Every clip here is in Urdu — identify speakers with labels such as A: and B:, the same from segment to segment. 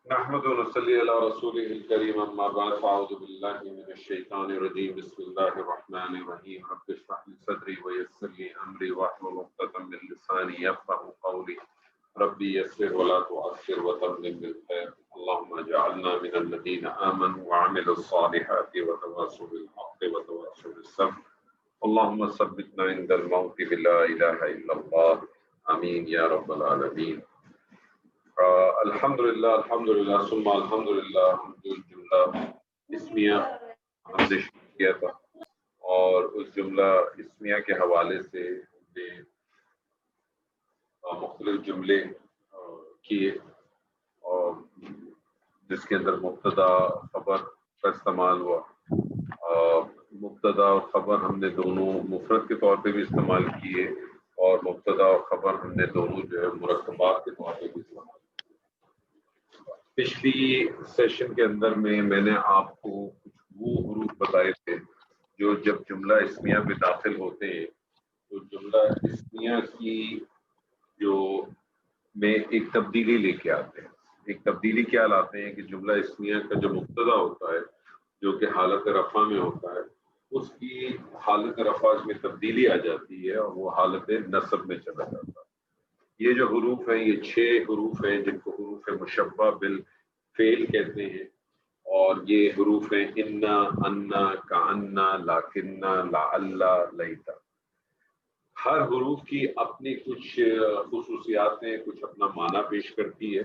A: نحمد ونصلي على رسوله الكريم أما بعد فأعوذ بالله من الشيطان الرجيم بسم الله الرحمن الرحيم رب اشرح لي صدري ويسر لي أمري واحلل عقدة من لساني يفقهوا قولي ربي يسر ولا تعسر وتمم بالخير اللهم اجعلنا من الذين آمنوا وعملوا الصالحات وتواصوا بالحق وتواصوا بالصبر اللهم ثبتنا عند الموت بلا إله إلا الله آمين يا رب العالمين. الحمدللہ ثم الحمدللہ جو جملہ اسمیہ ہم نے شروع کیا تھا اور اس جملہ اسمیہ کے حوالے سے ہم نے مختلف جملے کیے اور جس کے اندر مبتدا خبر کا استعمال ہوا. مبتدا اور خبر ہم نے دونوں مفرد کے طور پہ بھی استعمال کیے اور مبتدا اور خبر ہم نے دونوں جو ہے مرکبات کے طور پہ بھی استعمال کیے. پچھلی سیشن کے اندر میں نے آپ کو کچھ وہ حروف بتائے تھے جو جب جملہ اسمیہ میں داخل ہوتے ہیں تو جملہ اسمیہ کی جو میں ایک تبدیلی لے کے آتے ہیں. ایک تبدیلی کیا لاتے ہیں کہ جملہ اسمیہ کا جو مبتدا ہوتا ہے جو کہ حالت رفع میں ہوتا ہے اس کی حالت رفع میں تبدیلی آ جاتی ہے اور وہ حالت نصب میں چلا جاتا ہے. یہ جو حروف ہیں یہ 6 حروف ہیں جن کو حروف مشبہ بالفعل کہتے ہیں اور یہ حروف ہیں انا، انا، کانا، لاکنا، لعل، لیتا. ہر حروف کی اپنی کچھ خصوصیات ہیں، کچھ اپنا معنی پیش کرتی ہے،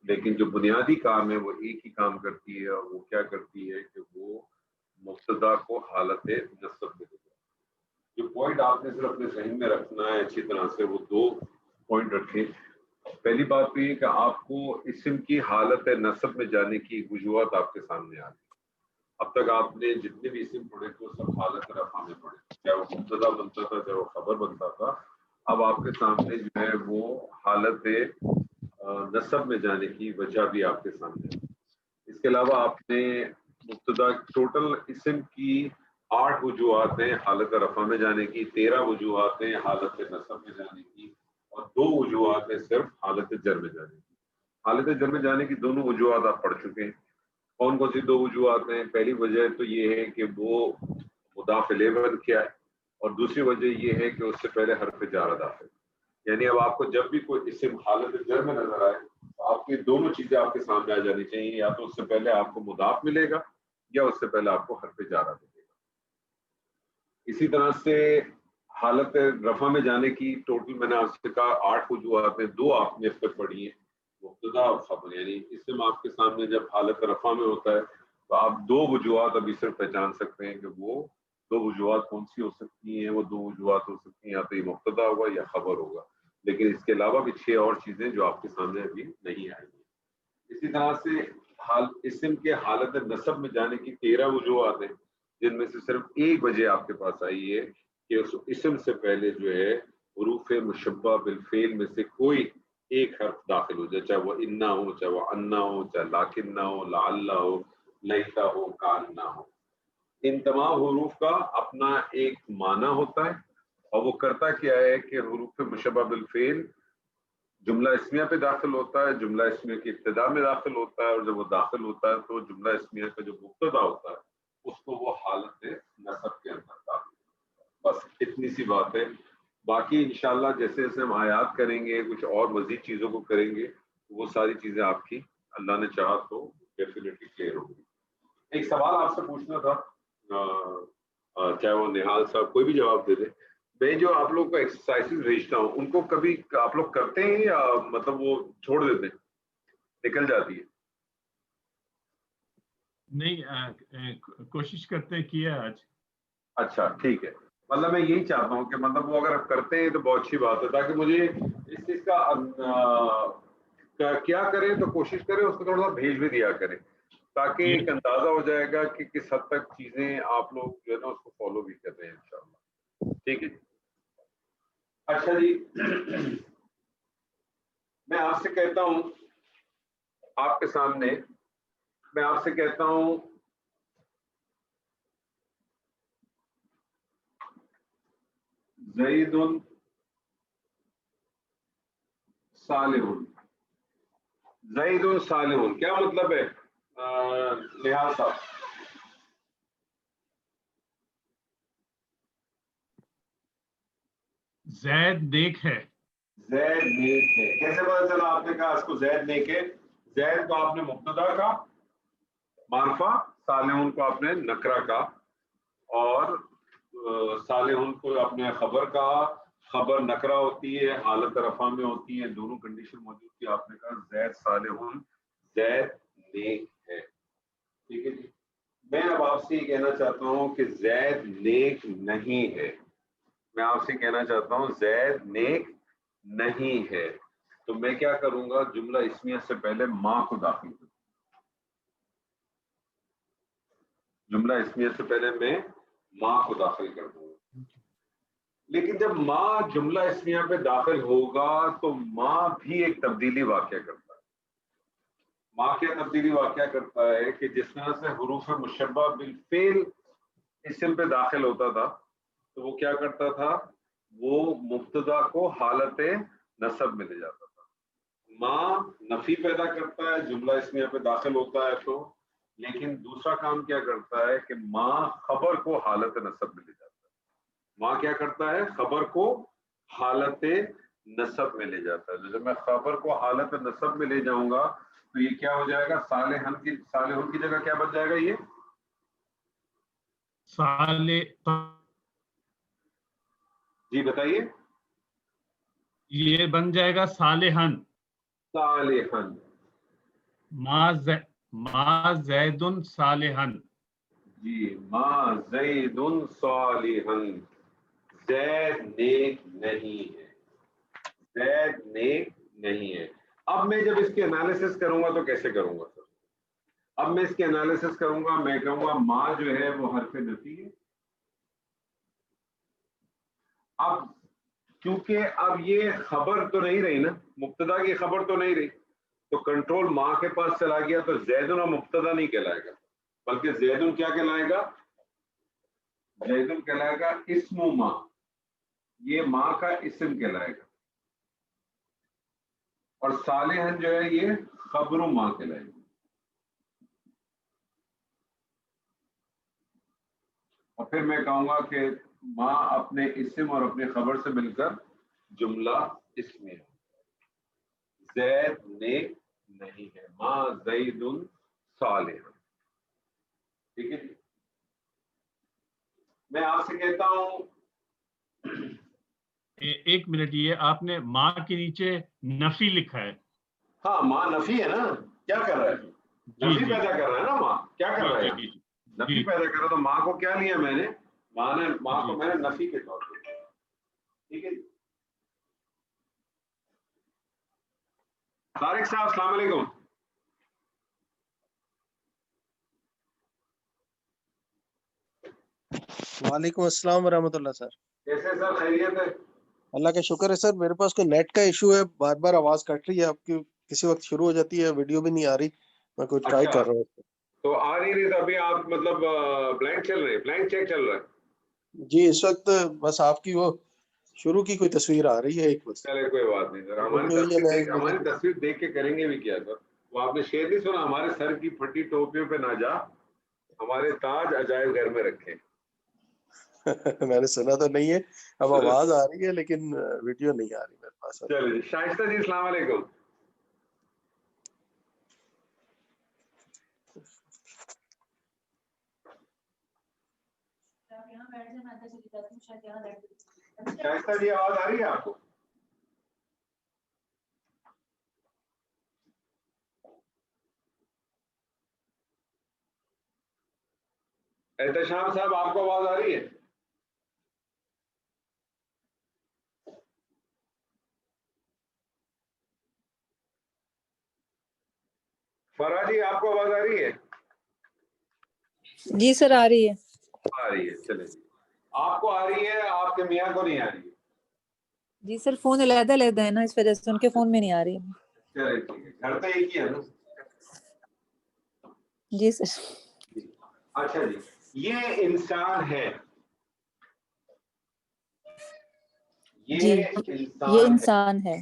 A: لیکن جو بنیادی کام ہے وہ ایک ہی کام کرتی ہے اور وہ کیا کرتی ہے کہ وہ مبتدا کو حالت نصب میں دیتا ہے. جو پوائنٹ آپ نے صرف اپنے ذہن میں رکھنا ہے اچھی طرح سے وہ 2 پوائنٹ رکھیں. پہلی بات تو یہ کہ آپ کو اسم کی حالت نصب میں جانے کی وجوہات آپ کے سامنے آ گئی. اب تک آپ نے جتنے بھی اسم پڑھے تھے وہ سب حالت رفع میں پڑھے، چاہے وہ مبتدا بنتا تھا چاہے وہ خبر بنتا تھا. اب آپ کے سامنے جو ہے وہ حالت نصب میں جانے کی وجہ بھی آپ کے سامنے آ گئی. اس کے علاوہ آپ نے مبتدا ٹوٹل اسم کی 8 وجوہات ہیں حالت رفع میں جانے کی، 13 وجوہات ہیں حالت نصب میں جانے کی اور 2 وجوہات ہیں صرف حالت جر میں جانے کی. حالت جر میں جانے کی دونوں وجوہات آپ پڑھ چکے ہیں. کون کون سی 2 وجوہات ہیں؟ پہلی وجہ تو یہ ہے کہ وہ مضاف الیہ بن کیا ہے اور دوسری وجہ یہ ہے کہ اس سے پہلے حرف جر داخل. یعنی اب آپ کو جب بھی کوئی اسم حالت جر میں نظر آئے تو آپ کی دونوں چیزیں آپ کے سامنے آ جانی چاہیے، یا تو اس سے پہلے آپ کو مضاف ملے گا یا اس سے پہلے آپ کو حرف جارہ ملے گا. اسی طرح سے حالت رفع میں جانے کی ٹوٹل میں نے آپ سے کہا 8 وجوہات ہیں، 2 آپ نے اس پہ پڑھی ہیں مبتدا اور خبر. یعنی اسم آپ کے سامنے جب حالت رفع میں ہوتا ہے تو آپ 2 وجوہات ابھی صرف پہچان سکتے ہیں کہ وہ 2 وجوہات کون سی ہو سکتی ہیں. وہ 2 وجوہات ہو سکتی ہیں یا تو یہ مبتدا ہوگا یا خبر ہوگا، لیکن اس کے علاوہ بھی 6 اور چیزیں جو آپ کے سامنے ابھی نہیں آئی ہیں. اسی طرح سے اسم کے حالت نصب میں جانے کی 13 وجوہات ہیں جن میں سے صرف ایک وجہ آپ کے پاس آئی ہے کہ اس اسم سے پہلے جو ہے حروف مشبہ بالفعل میں سے کوئی ایک حرف داخل ہو جائے، چاہے وہ انا ہو، چاہے وہ انا ہو، چاہے لاکنہ ہو، لعل ہو، لیتا ہو، کاننا ہو. ان تمام حروف کا اپنا ایک معنی ہوتا ہے اور وہ کرتا کیا ہے کہ حروف مشبہ بالفعل جملہ اسمیہ پہ داخل ہوتا ہے، جملہ اسمیہ کی ابتدا میں داخل ہوتا ہے اور جب وہ داخل ہوتا ہے تو جملہ اسمیہ کا جو مبتدا ہوتا ہے اس کو وہ حالت نصب کے اندر داخل. بس اتنی سی بات ہے. باقی انشاءاللہ جیسے جیسے ہم آیات کریں گے کچھ اور مزید چیزوں کو کریں گے وہ ساری چیزیں آپ کی اللہ نے چاہا تو ڈیفینیٹلی کلیئر ہوگی. ایک سوال آپ سے پوچھنا تھا، چاہے وہ نہال صاحب کوئی بھی جواب دے دے. میں جو آپ لوگ کو ایکسرسائز بھیجتا ہوں ان کو کبھی آپ لوگ کرتے ہیں یا مطلب وہ چھوڑ دیتے ہیں، نکل جاتی ہے؟
B: نہیں، کوشش کرتے کیا آج.
A: اچھا ٹھیک ہے. مطلب میں یہی چاہتا ہوں کہ مطلب وہ اگر آپ کرتے ہیں تو بہت اچھی بات ہے تاکہ مجھے اس چیز کا کیا کریں تو کوشش کریں اس کو تھوڑا سا بھیج بھی دیا کریں تاکہ ایک اندازہ ہو جائے گا کہ کس حد تک چیزیں آپ لوگ جو ہے نا اس کو فالو بھی کر رہے ہیں انشاءاللہ. ٹھیک ہے. اچھا جی، میں آپ سے کہتا ہوں آپ کے سامنے میں آپ سے کہتا ہوں زید صالح. زید صالح، کیا مطلب ہے نہال صاحب؟
B: زید نیک ہے.
A: زید نیک ہے. کیسے پتا چلا آپ نے کہا اس کو زید نیک ہے؟ زید کو آپ نے مبتدا کا معرفہ، صالح کو آپ نے نکرہ کا، اور صالح کو آپ نے خبر کا. خبر نکرہ ہوتی ہے، حالت رفع میں ہوتی ہے، دونوں کنڈیشن موجود تھی. آپ نے کہا زید صالح، زید نیک ہے. ٹھیک ہے جی. میں اب آپ سے یہ کہنا چاہتا ہوں کہ زید نیک نہیں ہے. میں آپ سے کہنا چاہتا ہوں زید نیک نہیں ہے. تو میں کیا کروں گا؟ جملہ اسمیہ سے پہلے ماں کو داخل کروں. جملہ اسمیہ سے پہلے میں ماں کو داخل کر دوں گا. لیکن جب ماں جملہ اسمیہ پہ داخل ہوگا تو ماں بھی ایک تبدیلی واقع کرتا ہے. ماں کیا تبدیلی واقع کرتا ہے کہ جس طرح سے حروف مشبہ بالفعل اسم پہ داخل ہوتا تھا تو وہ کیا کرتا تھا؟ وہ مبتدا کو حالت نصب میں لے جاتا تھا. ماں نفی پیدا کرتا ہے جملہ اسمیہ پہ داخل ہوتا ہے تو، لیکن دوسرا کام کیا کرتا ہے کہ ماں خبر کو حالت نصب میں لے جاتا ہے. ماں کیا کرتا ہے؟ خبر کو حالت نصب میں لے جاتا ہے. جب میں خبر کو حالت نصب میں لے جاؤں گا تو یہ کیا ہو جائے گا؟ صالحن کی جگہ کیا بن جائے گا؟ یہ
B: صالح،
A: جی بتائیے.
B: یہ بن جائے گا صالحن.
A: صالحن.
B: ما زید صالحن.
A: جی ما زید صالحن. زید نیک نہیں ہے. زید نیک نہیں ہے. اب میں جب اس کے انالیسس کروں گا تو کیسے کروں گا سر؟ اب میں اس کے انالیسس کروں گا، میں کہوں گا ماں جو ہے وہ حرف نفی ہے. اب کیونکہ اب یہ خبر تو نہیں رہی نا، مبتدا کی خبر تو نہیں رہی، تو کنٹرول ماں کے پاس چلا گیا تو زیدن اور مبتدا نہیں کہلائے گا، بلکہ زیدن کیا کہلائے گا؟ زیدن کہلائے گا اسم ماں. یہ ماں کا اسم کہلائے گا. اور صالحن جو ہے یہ خبر ماں کہلائے گا. اور پھر میں کہوں گا کہ ماں اپنے اسم اور اپنے خبر سے مل کر جملہ اسمیہ. زید نیک نہیں ہے. ماں زید صالح. ٹھیک ہے جی. میں آپ سے کہتا ہوں
B: ایک منٹ، یہ آپ نے ماں کے نیچے نفی لکھا ہے.
A: ہاں ماں نفی ہے نا. کیا کر رہا ہے؟
B: جی
A: نفی
B: جی
A: پیدا کر رہا ہے نا. ماں کیا کر رہا ہے؟
B: جی
A: نفی پیدا کر رہا. تو ماں کو کیا لیا میں نے؟ ماں کو
B: جی.
A: میں نے نفی کے طور پہ. ٹھیک ہے جی. طارق صاحب السلام علیکم.
C: وعلیکم السلام ورحمۃ اللہ. سر
A: کیسے سر؟ خیریت ہے؟
C: اللہ کا شکر ہے سر. میرے پاس کوئی نیٹ کا ایشو ہے، بار بار آواز کٹ رہی ہے آپ کی، کسی وقت شروع ہو جاتی ہے، ویڈیو بھی نہیں آ رہی. میں کوئی ٹرائی
A: اچھا
C: کر رہا ہوں.
A: تو آ نہیں رہی تو ابھی آپ مطلب بلینک چل رہے ہیں؟ بلینک چیک چل رہا ہے؟
C: جی اس وقت بس آپ کی وہ شروع کی کوئی تصویر آ رہی ہے ایک بس.
A: چلے کوئی بات نہیں سر.
C: جو
A: ہماری تصویر دیکھ کے کریں گے بھی کیا سر؟ وہ آپ نے شعر نہیں سنا؟ ہمارے سر کی پھٹی ٹوپیوں پہ نہ جا، ہمارے تاج عجائب گھر میں رکھے.
C: میں نے سنا تو نہیں ہے. اب آواز آ رہی ہے لیکن ویڈیو نہیں آ رہی میرے پاس.
A: چلے جی. شائستہ جی السلام علیکم. شائستہ جی آواز آ رہی ہے آپ کو؟ احتشام صاحب آپ کو آواز آ رہی ہے؟ فرا جی آپ کو آواز آ رہی ہے؟
D: جی سر آ رہی ہے.
A: آ رہی ہے. چلے جی. آپ کو آ رہی ہے، آپ کے میاں کو نہیں آ رہی ہے.
D: جی سر فون علیحدہ علیحدہ ہے نا، اس وجہ سے ان کے فون میں نہیں آ رہی ہے.
A: چلے ٹھیک ہے. گھر پہ ایک ہی ہے نا؟
D: جی سر.
A: اچھا جی. یہ انسان ہے.
D: جی
A: یہ
D: یہ
A: انسان ہے.
D: انسان ہے.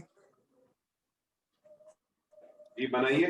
A: جی بنائیے.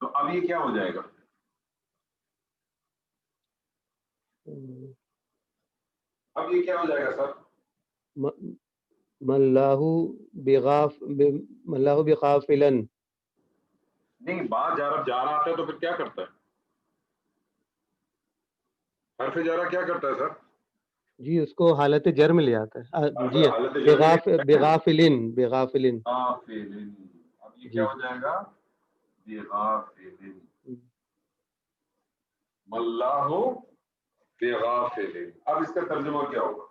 A: تو اب یہ کیا ہو جائے گا؟ اب یہ کیا ہو جائے گا سر؟
E: مَلَّهُ بِغَافِلًا.
A: نہیں، بعد جا رہا آتا ہے تو پھر کیا کرتا ہے؟ حرف جارہ کیا کرتا ہے سر؟
E: جی اس کو حالت جر میں لے آتا ہے. جی
A: حالت جر میں
E: بغافلن.
A: غافلن. اب یہ
E: جی
A: کیا ہو جائے گا؟ بغافلن. مَلَّهُ بغافلن. اب اس کا ترجمہ کیا ہوگا؟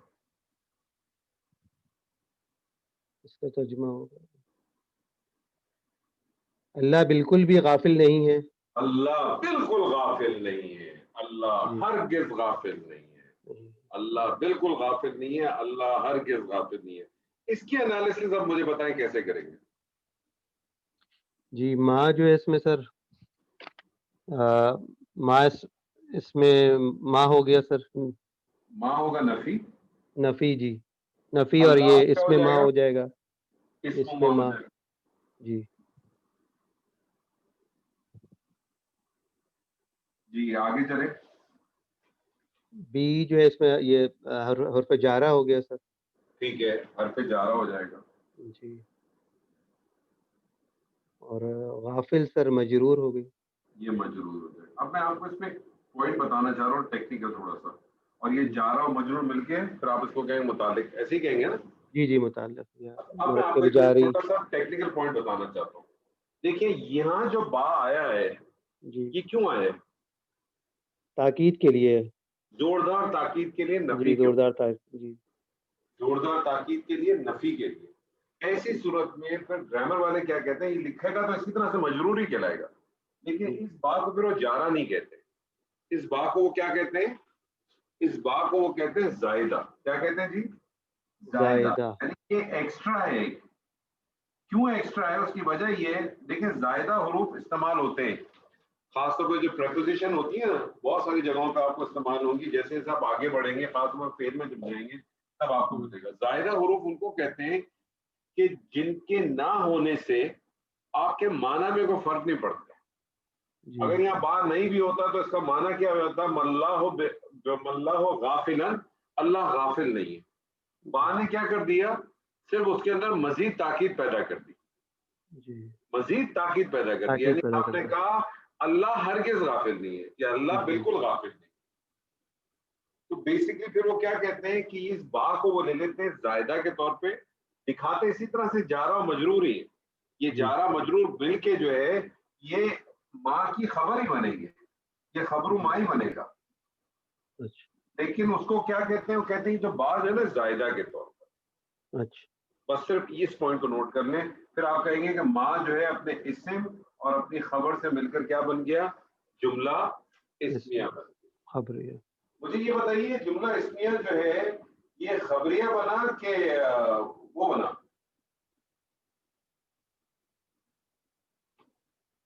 E: اس کا ترجمہ ہوگا اللہ بالکل بھی غافل نہیں ہے.
A: اللہ بالکل غافل نہیں ہے. اللہ ہرگز غافل نہیں ہے. اللہ بالکل غافل نہیں ہے. اللہ ہرگز غافل نہیں ہے. اس کی انالیسس آپ مجھے بتائیں کیسے کریں گے؟
E: جی ماں جو ہے اس میں سر ماں اس میں ماں ہو گیا سر.
A: ماں ہوگا نفی.
E: نفی. جی نفی. اور
A: اللہ
E: یہ
A: کیا
E: اس میں ماں ہو جائے گا.
A: اس
E: اس میں ماں. جی
A: جی آگے چلے.
E: بی جو ہے اس میں یہ حرف جارہ ہو گیا سر.
A: ٹھیک ہے، حرف جارہ ہو جائے گا.
E: جی اور غافل سر مجرور ہو گئی.
A: یہ مجرور ہو جائے گا. اب میں آپ کو اس میں پوائنٹ بتانا چاہ رہا ہوں ٹیکنیکل تھوڑا سا. اور یہ جارہ اور مجرور مل کے پھر آپ اس کو کہیں گے متعلق، ایسے ہی کہیں گے نا.
E: جی متعلق.
A: اب میں آپ کو ایک
E: جاری.
A: چھوٹا سا ٹیکنیکل پوائنٹ بتانا چاہتا ہوں. دیکھیں یہاں جو با آیا ہے
E: جی
A: یہ کیوں آیا ہے؟
E: تاکید کے لیے.
A: زوردار تاکید کے لیے، نفی
E: جی
A: کے
E: زوردار تاکید. جی
A: زوردار تاکید کے لیے، نفی کے لیے. ایسی صورت میں پھر گرامر والے کیا کہتے ہیں، یہ لکھے گا تو اسی طرح سے مجرور ہی کہلائے گا. لیکن اس با کو پھر وہ جارہ نہیں کہتے. اس با کو وہ کیا کہتے ہیں؟ اس با کو وہ کہتے ہیں زائدہ. کیا کہتے ہیں جی؟
E: زائدہ.
A: یعنی یہ ایکسٹرا ہے. کیوں ایکسٹرا ہے؟ اس کی وجہ یہ ہے، دیکھیں زائدہ حروف استعمال ہوتے ہیں خاص طور پہ جو پریپوزیشن ہوتی ہیں نا، بہت ساری جگہوں پہ آپ کو استعمال ہوں گی. جیسے جیسے آپ آگے بڑھیں گے خاص طور پر فعل میں جب جائیں گے تب آپ کو ملے گا. زائدہ حروف ان کو کہتے ہیں کہ جن کے نہ ہونے سے آپ کے معنی میں کوئی فرق نہیں پڑتا. اگر یہاں با نہیں بھی ہوتا تو اس کا معنی کیا ہوتا؟ مَلَّهُ غافلاً. اللہ غافل نہیں ہے. با نے کیا کر دیا؟ صرف اس کے اندر مزید تاکید پیدا کر دی. مزید تاکید پیدا کر دی. یعنی آپ نے کہا اللہ ہرگز غافل نہیں ہے یا اللہ بالکل غافل نہیں. تو بیسیکلی پھر وہ کیا کہتے ہیں کہ اس با کو وہ لے لیتے ہیں زائدہ کے طور پہ، دکھاتے اسی طرح سے جارہ و مجرور ہی. یہ جارہ مجرور مل کے جو ہے یہ ماں کی خبر ہی بنے گی. یہ خبر ماں ہی بنے گا. لیکن اس کو کیا کہتے ہیں؟ وہ کہتے ہیں جو با جو ہے نا زائدہ کے طور پر. بس صرف اس پوائنٹ کو نوٹ کر لیں. پھر آپ کہیں گے کہ ماں جو ہے اپنے اسم اور اپنی خبر سے مل کر کیا بن گیا؟ جملہ اسمیہ بن گیا.
E: خبریہ.
A: مجھے یہ بتائیے جملہ اسمیہ جو ہے یہ خبریہ بنا کہ وہ بنا؟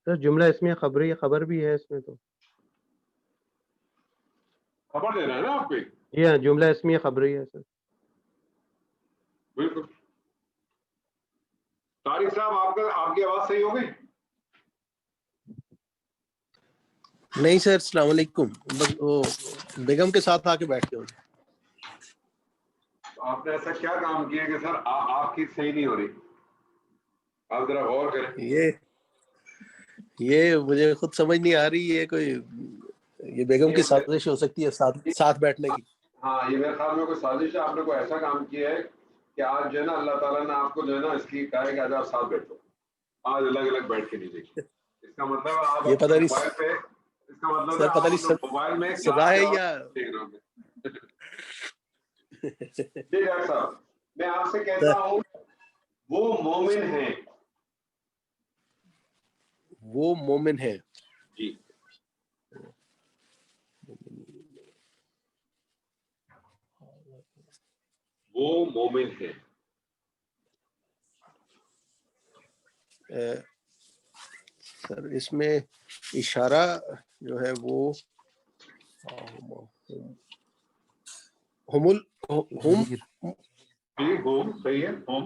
E: سر جملہ اسمیہ خبریہ. خبر بھی ہے اس میں تو.
A: خبر دینا ہے نا آپ کو.
E: جی ہاں جملہ اسمیہ خبریہ ہے سر.
A: بالکل. طارق صاحب آپ کی آواز صحیح ہو گئی؟
C: نہیں سر السلام علیکم. بس وہ بیگم کے ساتھ آ کے بیٹھ کے
A: آپ نے ایسا کیا کام کیا کہ سر آپ کی صحیح نہیں ہو رہی؟ آپ ذرا غور کریں.
C: یہ مجھے خود سمجھ نہیں آ رہی. یہ کوئی یہ بیگم کی سازش ہو سکتی ہے ساتھ بیٹھنے کی.
A: ہاں یہ میرے خیال میں کوئی سازش ہے. آپ نے کوئی ایسا کام کیا ہے کہ آج جو ہے نا اللہ تعالیٰ نے آپ کو جو ہے نا اس لیے کہا ہے کہ آج آپ ساتھ بیٹھو. آج الگ الگ بیٹھ کے نہیں دیکھیے. اس کا مطلب آپ
C: یہ پتہ نہیں
A: موبائل پہ، اس کا مطلب
C: سر پتہ نہیں
A: موبائل میں
C: سزا ہے یا
A: دیکھ رہے ہوں گے. جی ڈاکٹر صاحب میں آپ سے کہتا ہوں وہ مومن ہیں.
C: وہ مومن ہے.
A: جی وہ مومن ہے.
C: سر اس میں اشارہ جو ہے وہ ہم
A: جی ہوم صحیح ہے.
C: ہم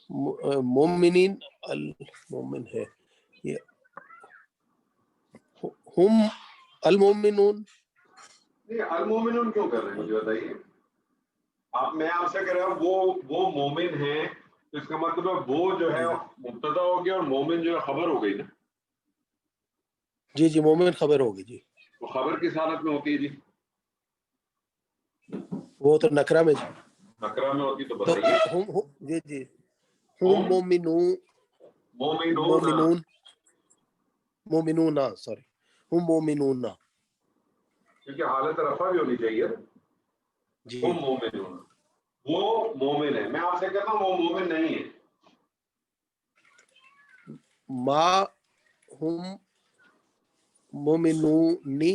C: مومنین المومن ہے یہ ہم المومنون.
A: نہیں المومنون کیوں کر رہے ہیں مجھے بتائیے. میں آپ سے کہہ رہا ہوں وہ مومن ہیں تو اس کا مطلب ہے وہ جو ہے مبتدا ہو گیا اور مومن جو ہے خبر ہو گئی نا.
C: جی جی مومن خبر ہوگی جی.
A: تو خبر کس حالت میں ہوتی ہے جی؟
C: وہ تو نکرہ میں جی.
A: نکرہ میں ہوتی تو
C: تو
A: بتائیے.
C: جی جی ہم مومنون مومنون مومنون سوری ہم مومنون
A: کیونکہ حالت رفع بھی ہونی چاہیے.
C: جی.
A: ہم مومنون وہ مومن ہے. میں آپ سے کہتا ہوں وہ مومن نہیں ہے.
C: ما ہم مومنونی.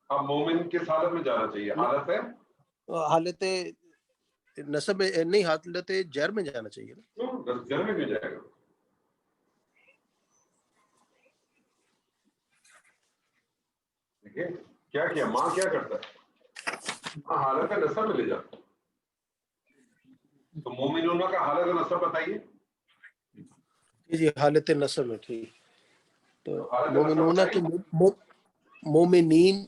A: اب مومن کس حالت میں جانا چاہیے؟ حالت ہے
C: حالت نصب میں نہیں حالت جر میں جانا چاہیے نا.
A: جر میں بھی جائے گا. دیکھیے کیا کیا ماں کیا کرتا ہے؟ حالت نصب میں لے جاتا. تو مومنون کا حالت نصب بتائیے.
C: جی جی حالت نصب میں ٹھیک. تو
A: حالت نصب
C: مومنون
A: بتائیے.
C: تو مومنین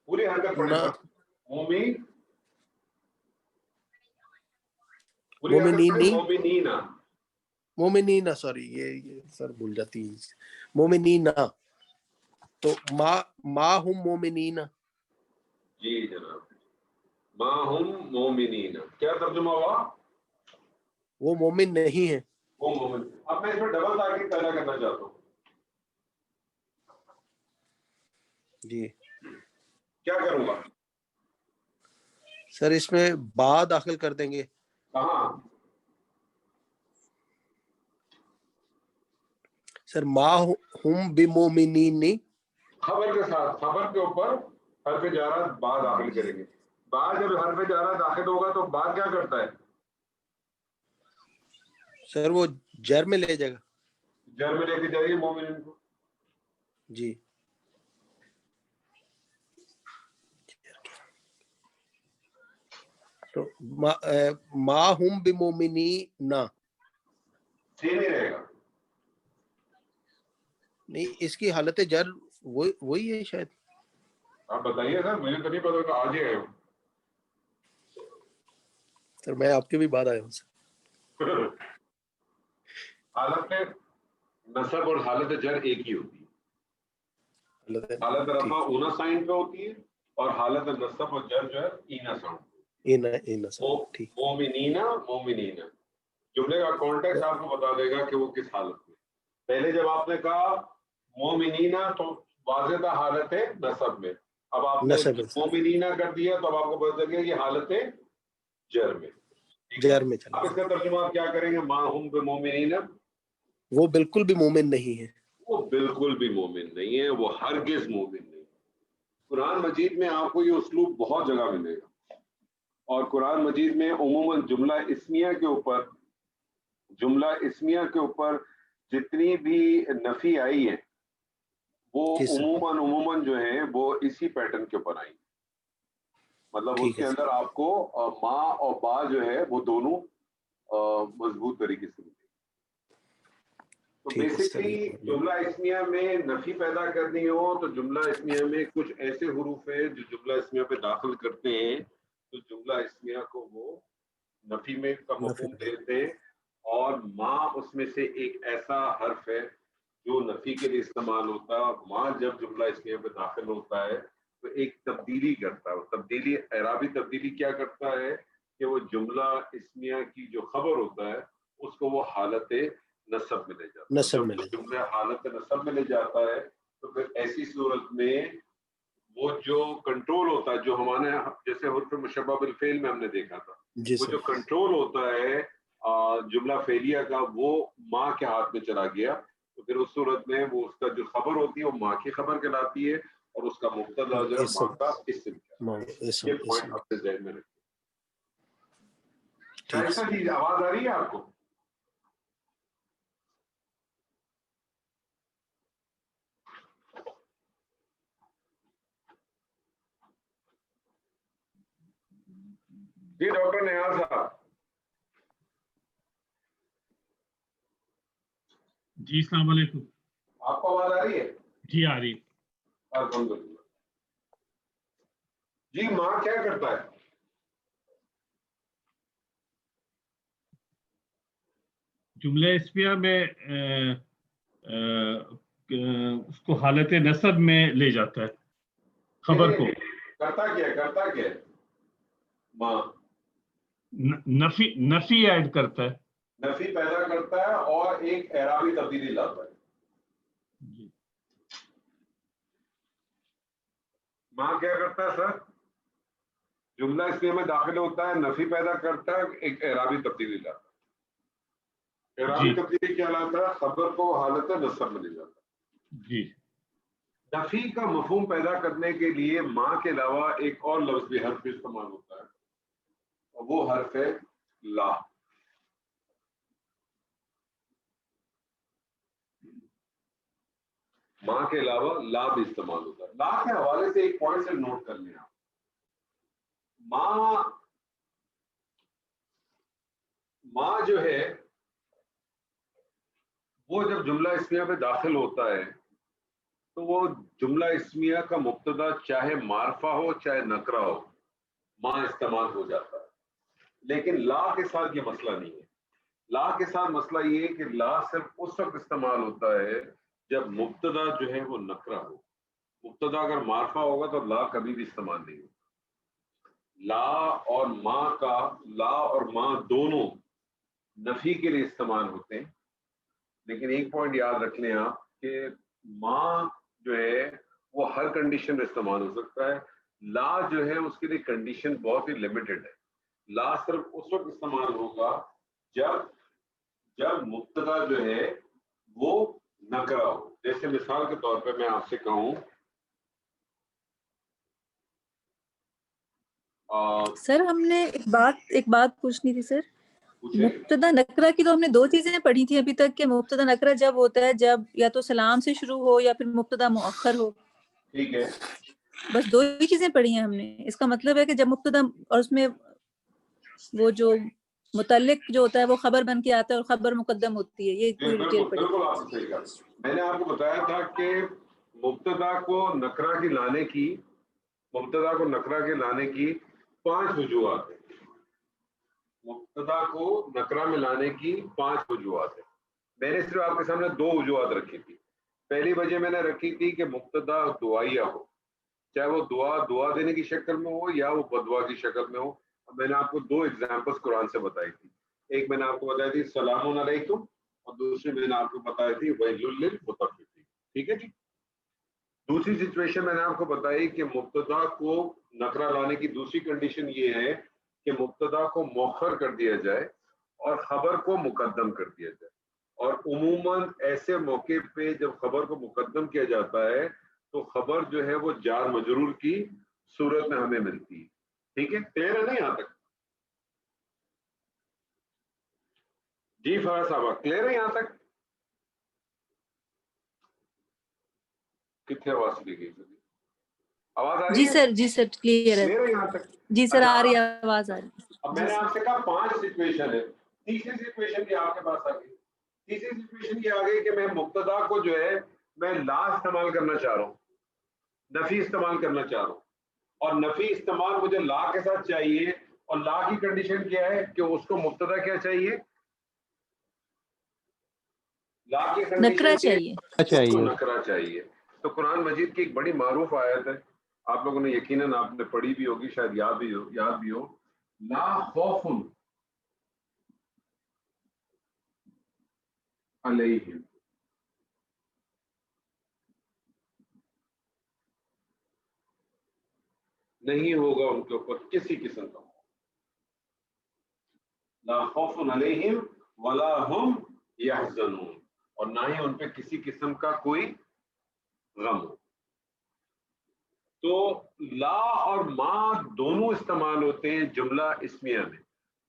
A: پوری حرکت پڑھیں
C: نہ
A: سر. مومن پوری حرکت پڑھیں.
C: مومنین
A: مومنین
C: مومنین سوری یہ سر بھول جاتی ہے. مومنین تو ما ہم مومنین.
A: جی جناب. ما ہم مومنین کیا ترجمہ ہوا؟
C: وہ مومن نہیں ہے.
A: وہ مومن. اب میں اس میں ڈبل تاکید پیدا کرنا چاہتا ہوں.
C: جی
A: کیا کروں گا
C: سر اس میں با داخل کر دیں گے.
A: کہاں؟
C: سر ما ہم بمومنین
A: خبر کے ساتھ. خبر کے اوپر حرف جارہ با داخل کریں گے. با جب حرف جارہ داخل ہوگا تو با کیا کرتا ہے؟
C: سر وہ جر میں لے جائے گا.
A: جر میں لے کے جائیے مومنین کو.
C: جی تو ما ہم بمومنین
A: سی نہیں رہے گا.
C: نہیں اس کی حالت جر وہی ہے شاید.
A: آپ بتائیے سر مجھے تو نہیں پتا کہ آج ہی آئے ہو.
C: سر میں آپ کے بھی بعد آیا ہوں سر.
A: حالت نصب اور حالت جر ایک ہی ہوتی ہے. حالت رفع اونا سائن پہ ہوتی ہے اور حالت نصب اور جر جو ہے اینا ساؤنڈ.
C: ٹھیک.
A: مومنینا مومنینا جملے کا کانٹیکسٹ آپ کو بتا دے گا کہ وہ کس حالت میں. پہلے جب آپ نے کہا مومنینا تو واضح تھا حالت نصب میں. اب آپ نے مومنینا کر دیا تو اب آپ کو پتا چل گیا کہ حالت جر میں.
C: جر میں
A: اب اس کا ترجمہ آپ کیا کریں گے؟ ما ہم بمومنین
C: وہ بالکل بھی مومن نہیں ہے.
A: وہ بالکل بھی مومن نہیں ہے. وہ ہرگز مومن نہیں. قرآن مجید میں آپ کو یہ اسلوب بہت جگہ ملے گا اور قرآن مجید میں عموماً جملہ اسمیہ کے اوپر جتنی بھی نفی آئی ہے وہ عموماً جو ہے وہ اسی پیٹرن کے اوپر آئی. مطلب اس کے اندر آپ کو ما اور با جو ہے وہ دونوں مضبوط طریقے سے ملے. تو بیسکلی جملہ اسمیہ میں نفی پیدا کرنی ہو تو جملہ اسمیہ میں کچھ ایسے حروف ہیں جو جملہ اسمیہ پہ داخل کرتے ہیں تو جملہ اسمیہ کو وہ نفی میں کا مفہوم دیتے ہیں. اور ما اس میں سے ایک ایسا حرف ہے جو نفی کے لیے استعمال ہوتا ہے. ما جب جملہ اسمیہ پہ داخل ہوتا ہے تو ایک تبدیلی کرتا ہے. تبدیلی اعرابی تبدیلی کیا کرتا ہے کہ وہ جملہ اسمیہ کی جو خبر ہوتا ہے اس کو وہ حالت نصب میں لے جاتا ہے. جب جملہ حالت نصب میں لے جاتا ہے تو پھر ایسی صورت میں وہ جو کنٹرول ہوتا ہے جو ہمارے جیسے حرف مشبہ بالفعل میں ہم نے دیکھا تھا وہ جو کنٹرول ہوتا ہے جملہ فعلیہ کا وہ ماں کے ہاتھ میں چلا گیا تو پھر اس صورت میں وہ اس کا جو خبر ہوتی ہے وہ ماں کی خبر کہلاتی ہے اور اس کا مبتدا جو ہے ماں کا اسم. یہ پوائنٹ اپنے ذہن میں رکھیں. ایسا چیز آواز آ رہی ہے آپ کو؟ جی ڈاکٹر نیاز صاحب.
B: جی السلام علیکم.
A: آپ کو آواز آ رہی ہے؟
B: جی آ رہی.
A: الحمدللہ. جی ماں کیا کرتا ہے؟
B: جملہ اسمیہ میں اس کو حالت نصب میں لے جاتا ہے خبر کو.
A: کرتا کیا ماں؟
B: نفی ایڈ کرتا ہے.
A: نفی پیدا کرتا ہے اور ایک اعرابی تبدیلی لاتا ہے.
B: جی.
A: ماں کیا کرتا ہے سر؟ جملہ اسمیہ میں داخل ہوتا ہے، نفی پیدا کرتا ہے، ایک اعرابی تبدیلی لاتا ہے. اعرابی تبدیلی کیا لاتا ہے؟ خبر کو حالت نصب میں لے جاتا ہے.
B: جی.
A: نفی کا مفہوم پیدا کرنے کے لیے ماں کے علاوہ ایک اور لفظ بھی حرف استعمال ہوتا ہے اور وہ حرف ہے لا. ماں کے علاوہ لا بھی استعمال ہوتا ہے. لا کے حوالے سے ایک پوائنٹ سے نوٹ کر لیں آپ. ماں جو ہے وہ جب جملہ اسمیہ پہ داخل ہوتا ہے تو وہ جملہ اسمیہ کا مبتدا چاہے معرفہ ہو چاہے نکرہ ہو، ماں استعمال ہو جاتا ہے. لیکن لا کے ساتھ یہ مسئلہ نہیں ہے. لا کے ساتھ مسئلہ یہ ہے کہ لا صرف اس وقت استعمال ہوتا ہے جب مبتدا جو ہے وہ نکرہ ہو. مبتدا اگر معرفہ ہوگا تو لا کبھی بھی استعمال نہیں ہوگا. لا اور ماں دونوں نفی کے لیے استعمال ہوتے ہیں. لیکن ایک پوائنٹ یاد رکھ لیں آپ کہ ماں جو ہے وہ ہر کنڈیشن میں استعمال ہو سکتا ہے. لا جو ہے اس کے لیے کنڈیشن بہت ہی لمیٹڈ ہے. لا صرف اس وقت استعمال ہوگا جب مبتدا جو ہے وہ نکرہ ہو. جیسے مثال کے طور پہ میں آپ سے کہوں
D: سر ہم نے ایک بات پوچھنی تھی سر. مبتدا نکرہ کی تو ہم نے دو چیزیں پڑھی تھی ابھی تک کہ مبتدا نکرہ جب ہوتا ہے جب یا تو سلام سے شروع ہو یا پھر مبتدا مؤخر ہو.
A: ٹھیک ہے،
D: بس دو ہی چیزیں پڑھی ہیں ہم نے. اس کا مطلب ہے کہ جب مبتدا اور اس میں وہ جو متعلق جو ہوتا ہے وہ خبر بن کے آتا ہے اور خبر مقدم ہوتی ہے. یہ پوری ڈیٹیل پڑھی.
A: بالکل آپ نے صحیح کہا. میں نے آپ کو بتایا تھا کہ مبتدا کو نکرہ کے لانے کی 5 وجوہات ہیں. مبتدا کو نکرہ میں لانے کی 5 وجوہات ہیں. میں نے صرف آپ کے سامنے 2 وجوہات رکھی تھی. پہلی وجہ میں نے رکھی تھی کہ مبتدا دعائیہ ہو، چاہے وہ دعا دینے کی شکل میں ہو یا وہ بدعا کی شکل میں ہو. میں نے آپ کو 2 ایگزامپلس قرآن سے بتائی تھی. ایک میں نے آپ کو بتائی تھی سلام علیکم اور دوسری میں نے آپ کو بتائی تھی ویل للمطففین. ٹھیک ہے جی. دوسری سچویشن میں نے آپ کو بتائی کہ مبتدا کو نکرہ لانے کی دوسری کنڈیشن یہ ہے کہ مبتدا کو مؤخر کر دیا جائے اور خبر کو مقدم کر دیا جائے. اور عموماً ایسے موقع پہ جب خبر کو مقدم کیا جاتا ہے تو خبر جو ہے وہ جار مجرور کی صورت میں ہمیں ملتی ہے. ٹھیک ہے، کلیئر ہے نا یہاں تک؟ جی فراز صاحب کلیئر ہے یہاں تک؟ کتنے آواز چلی گئی؟ آواز آ رہی ہے؟
D: جی سر کلیئر ہے.
A: کلیئر ہے یہاں تک؟
D: جی سر آ رہی ہے آواز آ رہی ہے.
A: اب میں نے آپ سے کہا 5 سچویشن ہے. تیسری سچویشن کی آپ کے پاس آ گئی. تیسری سچویشن یہ آ گئی کہ میں مبتدا کو جو ہے میں لا استعمال کرنا چاہ رہا ہوں، نفی استعمال کرنا چاہ رہا ہوں، اور نفی استعمال مجھے لا کے ساتھ چاہیے. اور لا کی کنڈیشن کیا ہے کہ اس کو مبتدا کیا چاہیے؟ لا کی
D: نکرہ
A: کنڈیشن
E: چاہیے.
A: نکرہ چاہیے. تو قرآن مجید کی ایک بڑی معروف آیت ہے، آپ لوگوں نے یقیناً آپ نے پڑھی بھی ہوگی، شاید یاد بھی ہو. لا خوف علیہم، نہیں ہوگا ان کے اوپر کسی قسم کا. لا خوف علیہم ولا هم یحزنون، اور نہ ہی ان پہ کسی قسم کا کوئی غم ہو. تو لا اور ما دونوں استعمال ہوتے ہیں جملہ اسمیہ میں.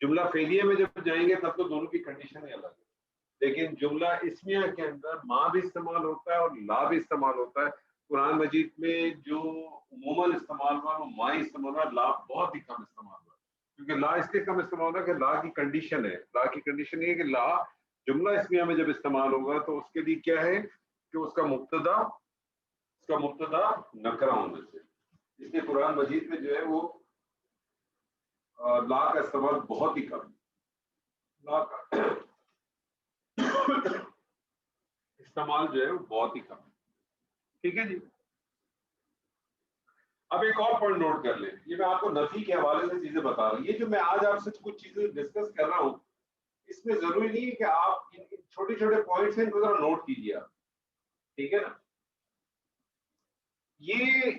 A: جملہ فعلیہ میں جب جائیں گے تب تو دونوں کی کنڈیشن ہی الگ ہے. لیکن جملہ اسمیہ کے اندر ما بھی استعمال ہوتا ہے اور لا بھی استعمال ہوتا ہے. قرآن مجید میں جو عموماً استعمال ہوا وہ ما ہی استعمال ہوا، لا بہت ہی کم استعمال ہوا. کیونکہ لا اس لیے کم استعمال ہوتا ہے کہ لا کی کنڈیشن ہے. لا کی کنڈیشن یہ ہے کہ لا جملہ اسمیہ میں جب استعمال ہوگا تو اس کے لیے کیا ہے کہ اس کا مبتدا نکرہ ہونا چاہیے. اس لیے قرآن مجید میں جو ہے وہ لا کا استعمال بہت ہی کم. لا کا استعمال جو ہے وہ بہت ہی کم. ٹھیک ہے جی. اب ایک اور پوائنٹ نوٹ کر لیں. یہ میں آپ کو نفی کے حوالے سے چیزیں بتا رہا ہوں. یہ جو میں آج آپ سے کچھ چیزیں ڈسکس کر رہا ہوں اس میں ضروری نہیں ہے کہ آپ چھوٹے چھوٹے پوائنٹس ہیں ان کو ذرا نوٹ کیجیے آپ. ٹھیک ہے نا. یہ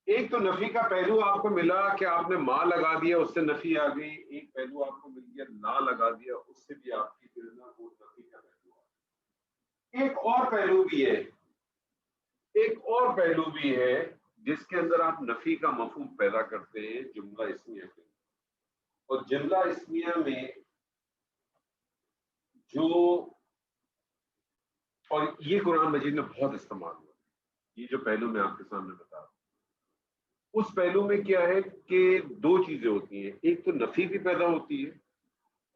A: ایک تو نفی کا پہلو آپ کو ملا کہ آپ نے ماں لگا دیا اس سے نفی آ گئی. ایک پہلو آپ کو مل گیا لا لگا دیا اس سے بھی آپ کی جو ہے نا وہ نفی کا پہلو آ. ایک اور پہلو بھی ہے جس کے اندر آپ نفی کا مفہوم پیدا کرتے ہیں جملہ اسمیہ کے. اور جملہ اسمیہ میں جو اور یہ قرآن مجید میں بہت استعمال ہوا. یہ جو پہلو میں آپ کے سامنے بتا رہا ہوں اس پہلو میں کیا ہے کہ دو چیزیں ہوتی ہیں. ایک تو نفی بھی پیدا ہوتی ہے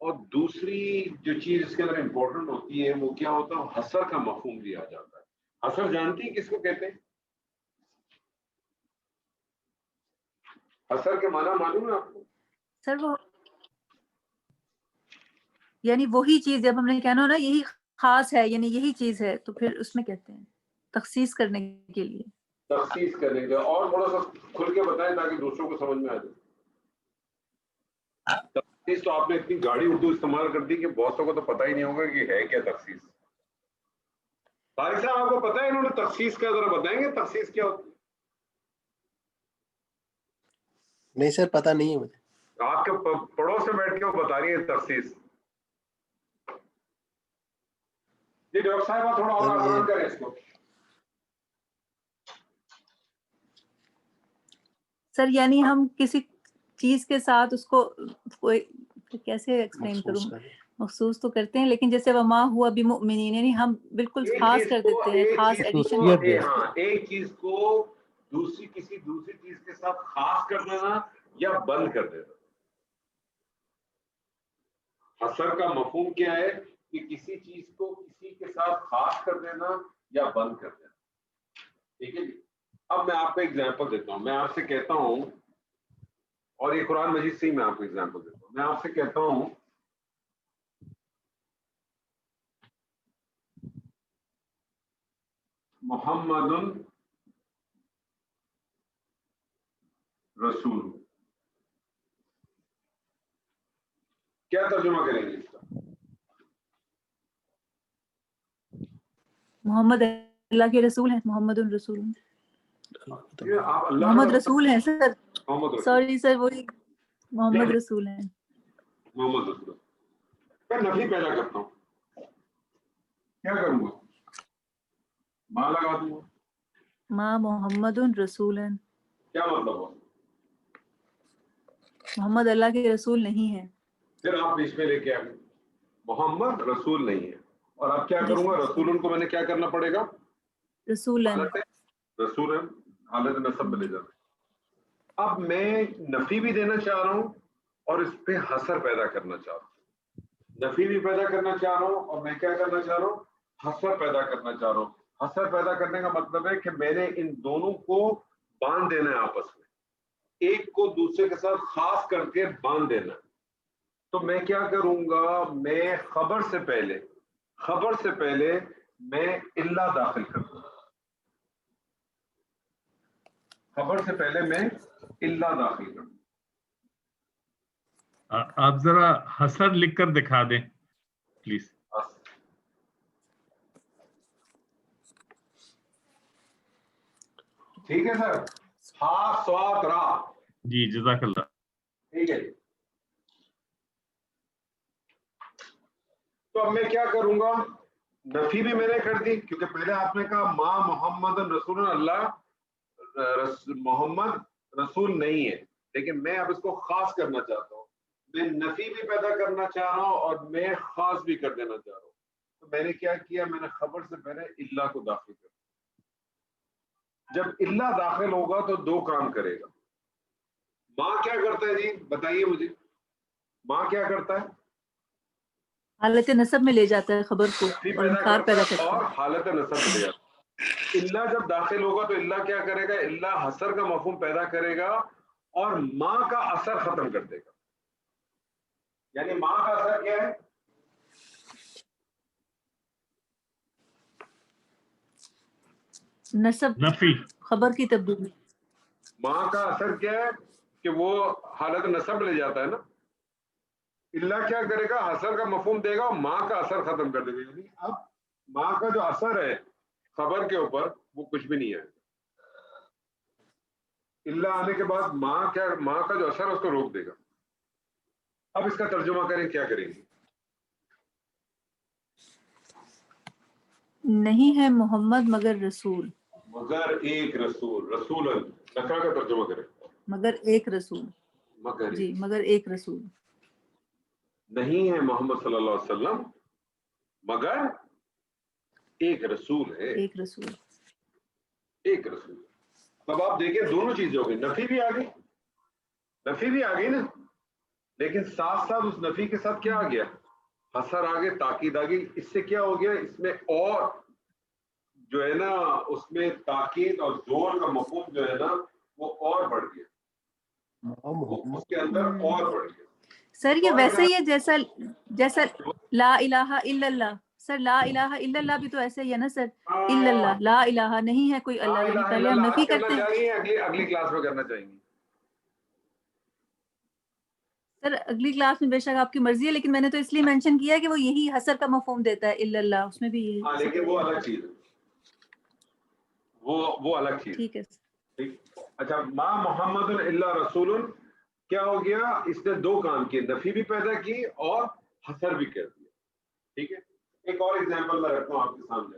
A: اور دوسری جو چیز اس کے اندر امپورٹنٹ ہوتی ہے وہ کیا ہوتا ہے حصر کا مفہوم بھی آ جاتا ہے. حصر جانتی ہیں کس کو کہتے ہیں؟ حصر کے معنی معلوم ہے آپ کو؟
D: سر وہ یعنی وہی چیز جب ہم نے کہنا ہو نا یہی خاص ہے یعنی یہی چیز ہے تو پھر اس میں کہتے ہیں تخصیص کرنے کے لیے.
A: تخصیص کرنے کا. اور تھوڑا سا کھل کے بتائیں تاکہ دوسروں کو سمجھ میں آ جائے. تخصیص تو آپ نے اتنی گاڑی اردو استعمال کر دی کہ بہتوں کو تو پتہ ہی نہیں ہوگا کہ ہے کیا تخصیص. طارق صاحب آپ کو پتہ ہے انہوں نے تخصیص کا ذرا بتائیں گے تخصیص کیا ہوتی ہے؟
C: نہیں سر پتہ نہیں ہے مجھے.
A: آپ کے پڑوس میں بیٹھ کے وہ بتا رہی ہے تخصیص. جی ڈاکٹر صاحب آپ تھوڑا اور آسان کریں اس کو.
D: سر یعنی ہم کسی چیز کے ساتھ اس کو کیسے ایکسپلین کروں مخصوص تو کرتے ہیں لیکن جیسے وما ہوا بمؤمنین یعنی ہم بالکل خاص کر دیتے ہیں خاص ایڈیشن.
A: ہاں ایک چیز کو کسی دوسری چیز کے ساتھ خاص کر دینا یا بند کر دینا. حصر کا مفہوم کیا ہے کہ کسی چیز کو کسی کے ساتھ خاص کر دینا یا بند کر دینا. ٹھیک ہے جی. اب میں آپ کو ایگزامپل دیتا ہوں. میں آپ سے کہتا ہوں اور یہ قرآن مجید سے ہی میں آپ کو ایگزامپل دیتا ہوں. میں آپ سے کہتا ہوں محمد رسول. کیا ترجمہ کریں گے اس کا؟
D: محمد اللہ کے رسول ہیں. محمد الرسول
A: محمد
D: رسول ہیں سر. سوری سر وہی محمد رسول ہیں.
A: محمد رسول. میں نفی پیدا کرتا ہوں. کیا کروں گا؟ ماں لگا دوں گا.
D: ماں محمد رسول ہیں.
A: کیا مطلب ہوا؟
D: محمد اللہ کے رسول نہیں ہے.
A: پھر آپ بیچ میں لے کے آئیں محمد رسول نہیں ہے. اور اب کیا کروں گا؟ رسول کو میں نے کیا کرنا پڑے گا؟
D: رسول
A: رسول حالت نصب میں لے جانا. اب میں نفی بھی دینا چاہ رہا ہوں اور اس پہ حصر پیدا کرنا چاہ رہا ہوں. نفی بھی پیدا کرنا چاہ رہا ہوں اور میں کیا کرنا چاہ رہا ہوں؟ حصر پیدا کرنا چاہ رہا ہوں. حصر پیدا کرنے کا مطلب ہے کہ میں نے ان دونوں کو باندھ دینا ہے آپس میں. ایک کو دوسرے کے ساتھ خاص کر کے باندھ دینا. تو میں کیا کروں گا؟ میں خبر سے پہلے میں الا داخل کر دوں گا. خبر سے پہلے میں الا داخل کر دوں.
B: آپ ذرا حسر لکھ کر دکھا دیں پلیز.
A: ٹھیک ہے سر. ہا صاد را.
B: جی جزاک اللہ.
A: ٹھیک ہے. تو اب میں کیا کروں گا؟ نفی بھی میں نے کر دی کیونکہ پہلے آپ نے کہا ماں محمد رسول اللہ محمد رسول نہیں ہے. لیکن میں اب اس کو خاص کرنا چاہتا ہوں. میں نفی بھی پیدا کرنا چاہ رہا ہوں اور میں خاص بھی کر دینا چاہ رہا ہوں. تو میں نے کیا کیا؟ میں نے خبر سے پہلے اللہ کو داخل کر دیا. جب اللہ داخل ہوگا تو دو کام کرے گا. ماں کیا کرتا ہے جی بتائیے مجھے؟ ماں کیا کرتا ہے؟
D: حالت نصب میں لے جاتا ہے خبر کو
A: نفی
D: اور
A: پیدا
D: انکار پیدا
A: کرتا ہے
D: کرتا
A: اور
D: ہے.
A: حالت نصب میں لے جاتا ہے. اللہ جب داخل ہوگا تو اللہ کیا کرے گا؟ اللہ حسر کا مفہوم پیدا کرے گا اور ماں کا اثر ختم کر دے گا. یعنی ماں کا اثر کیا ہے؟
D: نصب
B: نفی.
D: خبر کی تبدیلی.
A: ماں کا اثر کیا ہے کہ وہ حالت نصب لے جاتا ہے نا. اللہ کیا کرے گا؟ حسر کا مفہوم دے گا اور ماں کا اثر ختم کر دے گا. یعنی اب ماں کا جو اثر ہے خبر کے اوپر وہ کچھ بھی نہیں ہے. اللہ آنے کے بعد ماں کا جو اثر ہے اس کو روک دے گا. اب اس کا ترجمہ کریں، کیا کریں گے؟
D: نہیں ہے محمد مگر رسول.
A: مگر ایک رسول. رسول نکرہ کا ترجمہ کریں.
D: مگر ایک رسول.
A: مگر
D: جی
A: ایک.
D: مگر ایک رسول.
A: نہیں ہے محمد صلی اللہ علیہ وسلم مگر ایک رسول ہے.
D: ایک رسول.
A: ایک رسول. اب آپ دیکھیں دونوں چیزیں ہو گئی. نفی بھی آ گئی، نفی بھی آ گئی نا، لیکن ساتھ ساتھ اس نفی کے ساتھ کیا آ گیا؟ حسر آ گئے، تاکید آ گئی. اس سے کیا ہو گیا؟ اس میں اور جو ہے نا اس میں تاکید اور زور کا مفہوم جو ہے نا وہ اور بڑھ گیا. وہ اس کے اندر اور بڑھ گیا.
D: سر یہ ویسے ہی ہے جیسا لا الہ الا اللہ. سر لا الہ الا اللہ بھی تو ایسے ہی ہے نا سر. الا اللہ، لا الہ نہیں ہے کوئی
A: لا
D: اللہ، یعنی
A: الہ
D: پہلے
A: الا
D: ہم
A: اللہ
D: نفی
A: آج کرنا
D: کرتے ہیں.
A: چاہیں گے، اگلی کلاس میں کرنا چاہیں گے.
D: سر اگلی کلاس میں بے شک آپ کی مرضی ہے، لیکن میں نے تو اس لیے مینشن کیا ہے کہ وہ یہی حسر کا مفہوم دیتا ہے الا اللہ، اس میں بھی یہی.
A: ہاں لیکن وہ الگ چیز ہے، وہ الگ چیز.
D: ٹھیک ہے.
A: ٹھیک. اچھا، ما محمد الا رسول کیا ہو گیا؟ اس نے دو کام کیے، نفی بھی پیدا کی اور حسر بھی کر دیا. ٹھیک ہے. ایک اور ایگزامپل میں رکھتا ہوں آپ کے سامنے.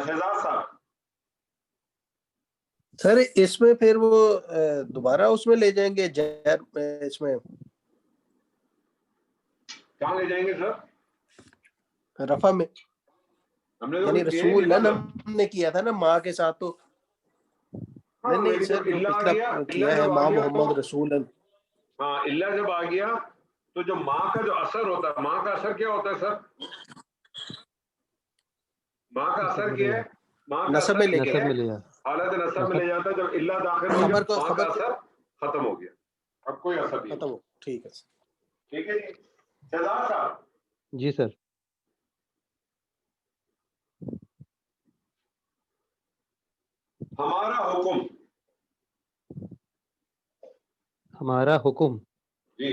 A: شہزاد صاحب
C: سر اس میں پھر وہ دوبارہ اس میں لے جائیں گے جہر اس میں
A: کہاں لے جائیں گے سر؟
C: رفع میں.
A: ہم نے
C: یعنی رسول ہم نے کیا تھا نا ماں کے ساتھ، تو نہیں سر جو پچھلا کیا ہے ماں محمد رسول.
A: ہاں اللہ جب آ گیا تو جو ماں کا جو اثر ہوتا ہے، ماں کا اثر کیا ہوتا ہے سر؟ ماں کا اثر کیا ہے؟ ماں کا
C: نصب میں
A: اثر
C: لے
E: نصب
C: کے
E: میں لے جا.
A: حالت نصب میں لے جاتا ہے. جب اللہ داخل ہو گیا ماں کا اثر ختم ہو گیا، اب کوئی اثر نہیں.
C: ختم ہو. ٹھیک ہے سر.
A: ٹھیک ہے جی. شہزاد صاحب
E: جی سر.
A: ہمارا حکم.
E: ہمارا حکم.
A: جی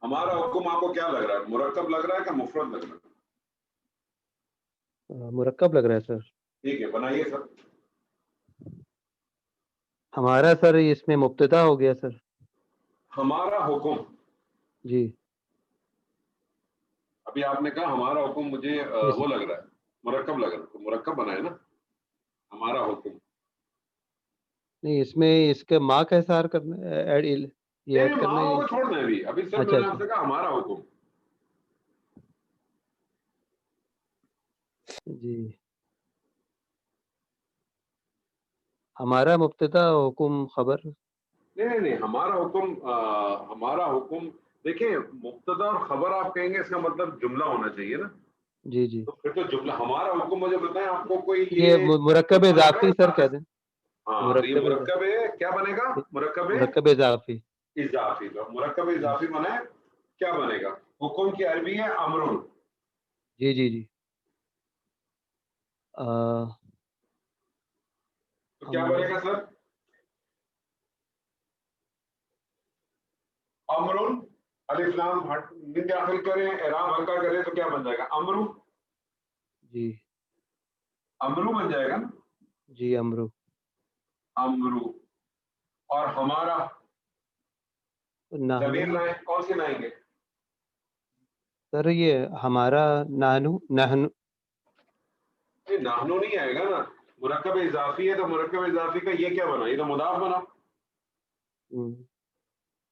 A: ہمارا حکم آپ کو کیا لگ رہا ہے؟ مرکب لگ رہا ہے کہ مفرد لگ رہا ہے؟
E: مرکب لگ رہا ہے سر.
A: ٹھیک ہے، بنائیے سر.
E: ہمارا سر اس میں مبتدا ہو گیا سر.
A: ہمارا حکم.
E: جی
A: ابھی آپ نے کہا ہمارا حکم، مجھے وہ لگ رہا ہے مرکب لگ رہا ہے، تو مرکب بنائے نا ہمارا حکم.
E: نہیں، اس میں اس کا ماں کا اظہار کرنا یہ ایڈ کرنا
A: ماں
E: ہے.
A: کو چھوڑنا ہے ابھی صرف
E: اچھا
A: میں نے آپ
E: اچھا
A: سے کہا ہمارا حکم.
E: جی. ہمارا مبتدا حکم خبر.
A: نہیں ہمارا حکم. دیکھیں مبتدا اور خبر آپ کہیں گے اس کا مطلب جملہ ہونا چاہیے نا.
E: جی جی.
A: تو پھر تو جملہ ہمارا حکم، مجھے بتائیں آپ کو کوئی
E: یہ مرکب اضافی سر کہہ دیں.
A: ہاں تو یہ مرکب ہے، کیا بنے گا؟
E: مرکب اضافی.
A: اضافی. تو مرکب اضافی بنے کیا بنے گا؟ حکم کی عربی ہے امر.
E: جی جی جی.
A: تو کیا بنے گا سر؟ امر. الف لام میم داخل کریں، اعراب ہلکا کریں تو کیا بن جائے گا؟ امر.
E: جی
A: امرو بن جائے گا نا.
E: جی امرو.
A: امرو. اور ہمارا ضمیر لائیں، کون سی لائیں گے
E: سر؟ یہ ہمارا نانو نہنو.
A: نحنو نہیں آئے گا نا، مرکب اضافی ہے تو مرکب اضافی کا یہ کیا بنا؟ یہ تو مضاف بنا.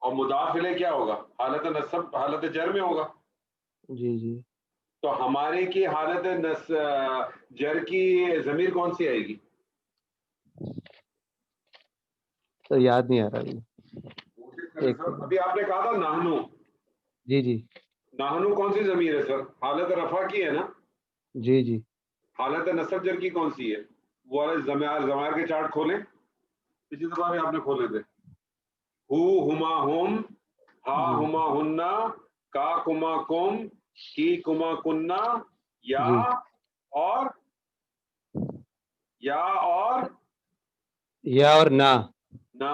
A: اور مضاف الیہ کیا ہوگا؟ حالت نصب، حالت جر میں ہوگا.
E: جی جی.
A: تو ہمارے کی حالت جر کی ضمیر کون سی آئے گی؟
E: سر یاد نہیں آ رہا. ایک
A: ابھی آپ نے کہا تھا نحنو،
E: جی جی
A: نحنو کون سی ضمیر ہے سر؟ حالت رفع کی ہے نا؟
E: جی جی
A: حالت نصب جر کی کون سی ہے؟ وہ والے ضمائر کے چارٹ کھولیں، پچھلی دفعہ بھی آپ نے کھولے تھے. ہو ہما ہم، ہا
E: جی
A: ہما ہننا، کا کما کم، کی کما کننا، یا
E: جی
A: اور یا اور
E: یا اور نا
A: نا.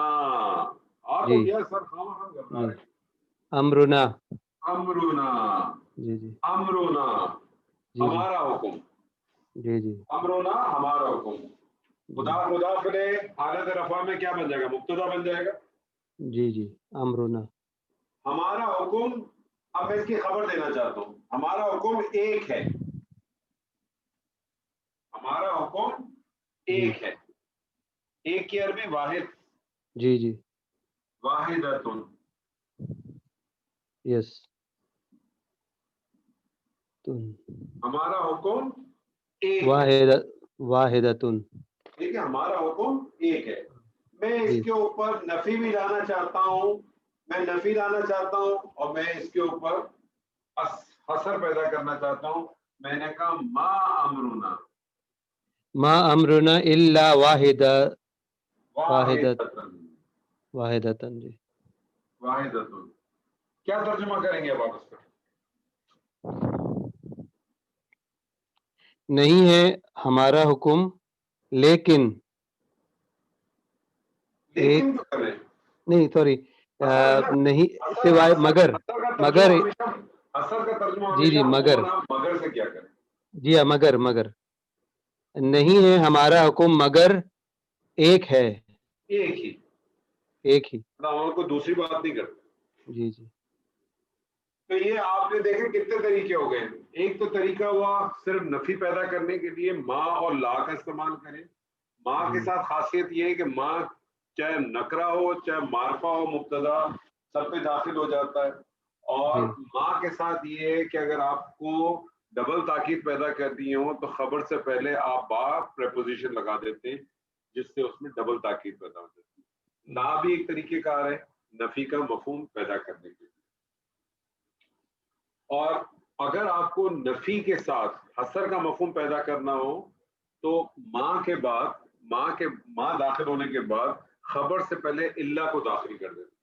A: اور
E: جی
A: ہو گیا سر، خام خام کرنا
E: جی
A: ہے.
E: امرنا
A: امرونا،
E: جی جی
A: امرونا
E: جی جی
A: ہمارا حکم،
E: جی جی
A: امرونا ہمارا حکم.
E: جی
A: خدا خدا فلے حالت رفع میں کیا بن جائے گا؟ مبتدا بن جائے گا.
E: جی جی امرنا
A: ہمارا حکم، اب میں اس کی خبر دینا چاہتا ہوں. ہمارا حکم ایک ہے، ہمارا حکم
E: جی
A: ایک ہے. ایک کی عربی واحد،
E: جی جی
A: واحدتن.
E: یس
A: ہمارا حکم ایک ہے.
E: واحد واحدتن
A: ٹھیک ہے، ہمارا حکم ایک ہے. میں اس
E: جی
A: کے اوپر نفی بھی لانا چاہتا ہوں، میں نفی لانا چاہتا ہوں، اور میں اس کے اوپر حصر پیدا کرنا چاہتا ہوں. میں نے کہا ما امرنا
E: ما امرنا الا واحدتن
A: واحدتن.
E: واحدتن جی
A: واحدتن کیا ترجمہ کریں گے اب آپ اس کا؟
E: نہیں ہے ہمارا حکم لیکن ایک
A: لیکن کیوں کریں؟
E: نہیں سوری نہیں سوائے مگر مگر
A: اثر کا ترجمہ
E: جی
A: ہمیشہ
E: جی مگر
A: عموماً آپ مگر سے کیا کریں؟
E: جی ہاں مگر نہیں ہے ہمارا حکم مگر ایک ہے،
A: ایک ہی.
E: ایک ہی
A: ہم کو دوسری بات نہیں کرتے.
E: جی جی
A: تو یہ آپ نے دیکھے کتنے طریقے ہو گئے. ایک تو طریقہ ہوا صرف نفی پیدا کرنے کے لیے ماں اور لا کا استعمال کریں. ماں کے
E: جی
A: ساتھ خاصیت یہ ہے کہ ماں چاہے نکرا ہو چاہے معرفہ ہو، مبتدا سب پہ داخل ہو جاتا ہے. اور
E: جی
A: ماں کے ساتھ یہ ہے کہ اگر آپ کو ڈبل تاکید پیدا کرنی ہو تو خبر سے پہلے آپ با پریپوزیشن لگا دیتے ہیں، جس سے اس میں ڈبل تاکید پیدا ہو جاتی ہے. لا بھی ایک طریقہ کار ہے نفی کا مفہوم پیدا کرنے کے لیے. اور اگر آپ کو نفی کے ساتھ حصر کا مفہوم پیدا کرنا ہو تو ماں کے بعد ماں داخل ہونے کے بعد خبر سے پہلے اللہ کو داخل کر دیتے.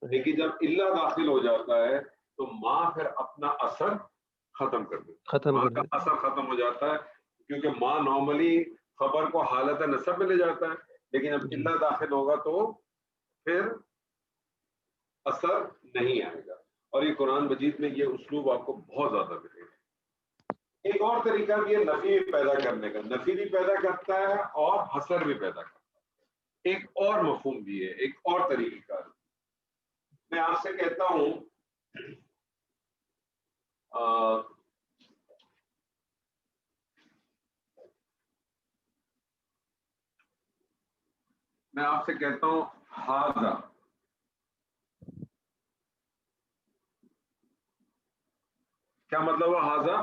A: لیکن جب اللہ داخل ہو جاتا ہے تو ماں پھر اپنا اثر ختم کر دیتی.
E: ختم
A: ماں
E: کر
A: کا
E: دیتے
A: اثر ختم ہو جاتا ہے کیونکہ ماں نارملی خبر کو حالت نصب میں لے جاتا ہے، لیکن جب
E: جی
A: اللہ داخل ہوگا تو پھر اثر نہیں آئے گا. اور یہ قرآن مجید میں یہ اسلوب آپ کو بہت زیادہ ملے گا. ایک اور طریقہ بھی ہے نفی پیدا کرنے کا، نفی بھی پیدا کرتا ہے اور حصر بھی پیدا کرتا ہے. ایک اور مفہوم بھی ہے، ایک اور طریقہ کار. میں آپ سے کہتا ہوں میں آپ سے کہتا ہوں ہاذا، کیا مطلب ہے ہاذا؟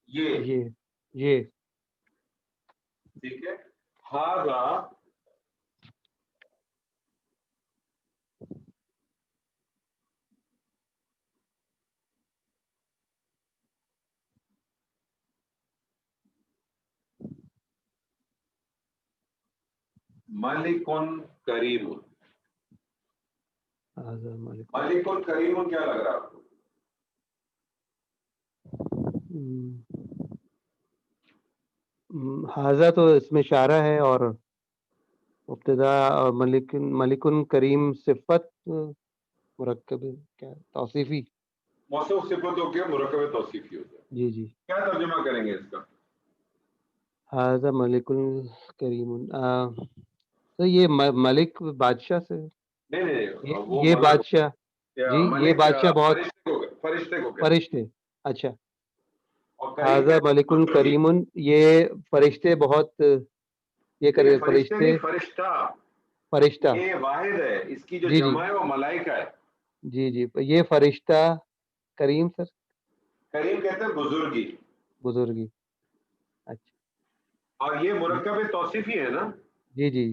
E: یہ
A: ٹھیک ہے. ہاذا ملکن کریم. ملکن کریم کیا لگ رہا ہے آپ کو؟
E: حاضہ تو اس میں اشارہ ہے اور مبتدا اور ملکن کریم صفت مرکب کیا توصیفی
A: موصوف صفت ہو کے مرکب توصیفی ہو جائے.
E: جی جی
A: کیا ترجمہ کریں گے اس کا؟
E: حاضہ ملک کریم تو یہ ملک بادشاہ سے
A: نہیں وہ
E: یہ
A: ملک
E: بادشاہ
A: یا
E: جی یہ
A: ملک
E: بادشاہ بہت
A: فرشتے کو کہتے ہیں.
E: فرشتے اچھا
A: اور کریم
E: حاضہ ملک کریم یہ فرشتے بہت یہ کرے
A: فرشتے نہیں،
E: فرشتہ
A: یہ واحد ہے، اس کی جو
E: جی جی
A: جمع ہے وہ ملائکہ ہے.
E: جی جی یہ فرشتہ کریم سر
A: کریم کہتے ہیں بزرگی.
E: بزرگی اچھا
A: اور یہ مرکب توصیفی ہے نا.
E: جی جی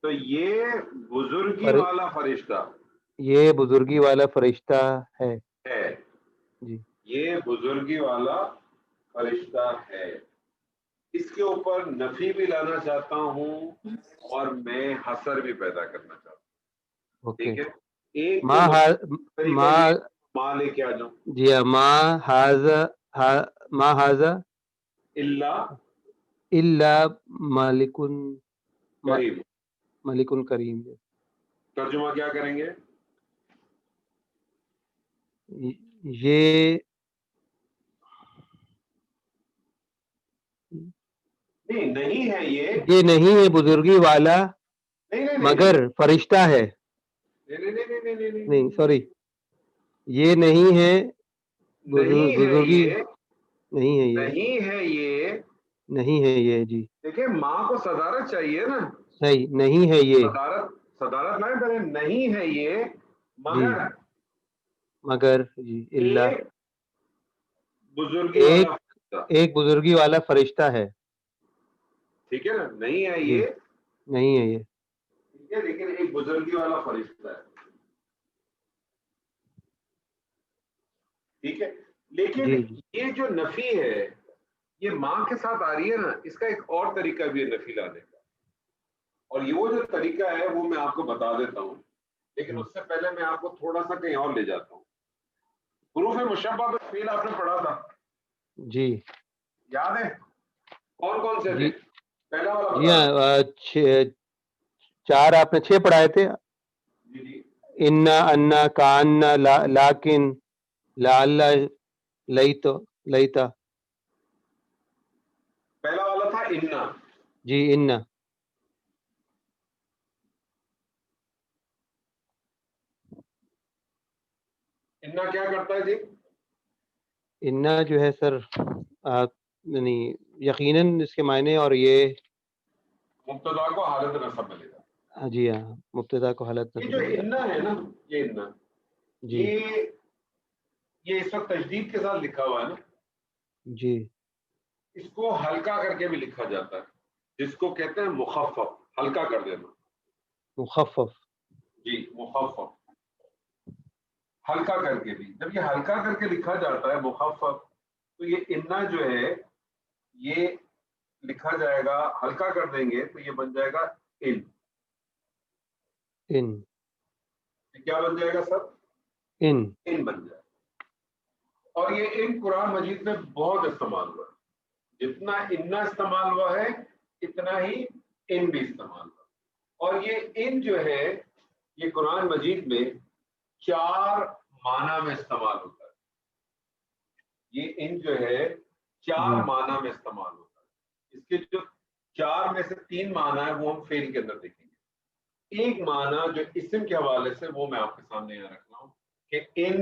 A: تو یہ بزرگی
E: پر-
A: والا فرشتہ
E: یہ بزرگی والا فرشتہ ہے.
A: ہے.
E: جی
A: یہ بزرگی والا فرشتہ ہے. اس کے اوپر نفی بھی لانا چاہتا ہوں اور میں حسر بھی پیدا کرنا چاہتا ہوں.
E: اوکے.
A: ٹھیک ہے. ایک
E: ما
A: تو
E: ہا- ما
A: ماں لے کے آ جاؤں.
E: جی ہاں، ما ہاذا
A: اللہ
E: الا مالک
A: کریم.
E: ملک کریم.
A: ترجمہ کیا کریں گے؟
E: یہ
A: نہیں ہے
E: یہ نہیں ہے بزرگی والا
A: نہیں
E: مگر فرشتہ ہے. نہیں سوری، یہ نہیں ہے بزرگی، نہیں ہے یہ،
A: نہیں ہے یہ.
E: نہیں ہے یہ. جی
A: دیکھیں ماں کو صدارت چاہیے نا.
E: صحیح، نہیں ہے یہ.
A: صدارت نہ کرے. نہیں ہے یہ مگر
E: مگر جی اللہ
A: ایک بزرگی والا فرشتہ.
E: ایک بزرگی والا فرشتہ ہے.
A: ٹھیک ہے نا. نہیں ہے
E: جی
A: یہ،
E: نہیں ہے یہ.
A: ٹھیک ہے، لیکن ایک بزرگی والا فرشتہ ہے. ٹھیک ہے. لیکن
E: جی جی
A: یہ جو نفی ہے یہ ماں کے ساتھ آ رہی ہے نا. اس کا ایک اور طریقہ بھی ہے نفی لانے کا، اور یہ وہ جو طریقہ ہے وہ میں آپ کو بتا دیتا ہوں. لیکن اس سے پہلے میں آپ کو تھوڑا سا کہیں اور لے جاتا ہوں. حروف مشبہ پہ فعل آپ نے پڑھا تھا،
E: جی
A: یاد ہے؟ کون کون سے
E: جی
A: تھے؟ پہلا والا
E: جی
A: بتا
E: ہاں، 4 آپ نے 6 پڑھائے تھے.
A: جی جی.
E: انا انا کانا لاکن لعل لیتا.
A: پہلا والا تھا انا.
E: جی انا.
A: انا کیا کرتا ہے جی؟
E: انا جو ہے سر یعنی یقیناً اس کے معنی، اور یہ
A: مبتدا کو حالت نصب میں لے جاتا.
E: جی ہاں مبتدا کو حالت
A: یہ
E: نصب
A: جو
E: میں لے
A: انا ہے نا، یہ انا،
E: جی
A: یہ اس وقت تشدید کے ساتھ لکھا ہوا ہے نا.
E: جی
A: اس کو ہلکا کر کے بھی لکھا جاتا ہے، جس کو کہتے ہیں مخفف، ہلکا کر دینا.
E: مخفف.
A: جی مخفف، ہلکا کر کے بھی. جب یہ ہلکا کر کے لکھا جاتا ہے مخفف، تو یہ انا جو ہے یہ لکھا جائے گا، ہلکا کر دیں گے تو یہ بن جائے گا ان.
E: ان
A: یہ کیا بن جائے گا سر؟
E: ان
A: ان بن جائے گا. اور یہ ان قرآن مجید میں بہت استعمال ہوا ہے. جتنا انا استعمال ہوا ہے اتنا ہی ان بھی استعمال ہوا. اور یہ ان جو ہے یہ قرآن مجید میں 4 معنی میں استعمال ہوتا ہے. یہ ان جو ہے 4 معنی میں استعمال ہوتا ہے. اس کے جو 4 میں سے 3 معنی ہے وہ ہم فعل کے اندر دیکھیں گے. ایک معنی جو اسم کے حوالے سے وہ میں آپ کے سامنے یہاں رکھ رہا ہوں کہ ان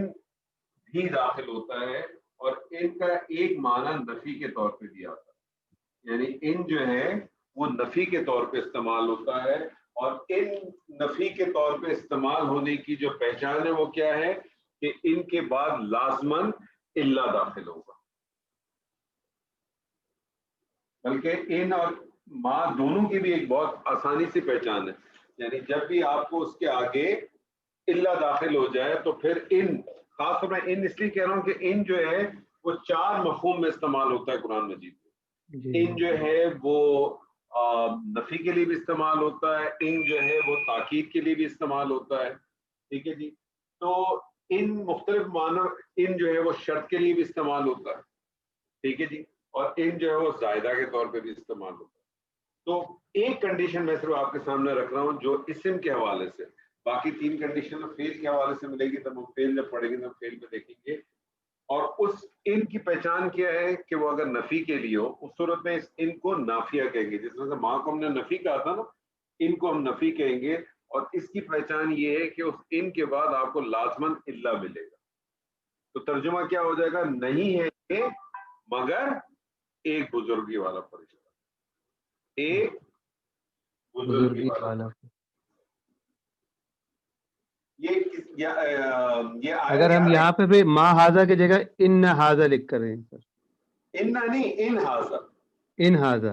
A: بھی داخل ہوتا ہے، اور ان کا ایک معنی نفی کے طور پہ دیا ہوتا ہے. یعنی ان جو ہے وہ نفی کے طور پہ استعمال ہوتا ہے، اور ان نفی کے طور پہ استعمال ہونے کی جو پہچان ہے وہ کیا ہے کہ ان کے بعد لازماً الا داخل ہوگا. بلکہ ان اور ما دونوں کی بھی ایک بہت آسانی سے پہچان ہے. یعنی جب بھی آپ کو اس کے آگے الا داخل ہو جائے تو پھر ان، خاص طور پر ان اس لیے کہہ رہا ہوں کہ ان جو ہے وہ 4 مفہوم میں استعمال ہوتا ہے قرآن مجید میں. ان جو ہے وہ نفی کے لیے بھی استعمال ہوتا ہے، ان جو ہے وہ تاکید کے لیے بھی استعمال ہوتا ہے. ٹھیک ہے جی. تو ان مختلف معنی، ان جو ہے وہ شرط کے لیے بھی استعمال ہوتا ہے. ٹھیک ہے جی. اور ان جو ہے وہ زائدہ کے طور پہ بھی استعمال ہوتا ہے. تو ایک کنڈیشن میں صرف آپ کے سامنے رکھ رہا ہوں جو اسم کے حوالے سے، باقی 3 کنڈیشن فیل کے حوالے سے ملے گی تب ہم فیل جب پڑھیں گے تب فیل پہ دیکھیں گے. اور اس ان کی پہچان کیا ہے کہ وہ اگر نفی کے لیے ہو اس صورت میں ان کو نافیہ کہیں گے. جس طرح سے ماں کو ہم نے نفی کہا تھا نا، ان کو ہم نفی کہیں گے. اور اس کی پہچان یہ ہے کہ اس ان کے بعد آپ کو لازماً الا ملے گا. تو ترجمہ کیا ہو جائے گا؟ نہیں ہے یہ مگر ایک بزرگی والا فرشتہ، ایک بزرگی والا. یہ
E: اگر ہم یہاں پہ بھی ما ہاذا کی جگہ ان ہاذا لکھ کر رہے ہیں سر.
A: ان نہیں، ان ہاذا.
E: ان ہاذا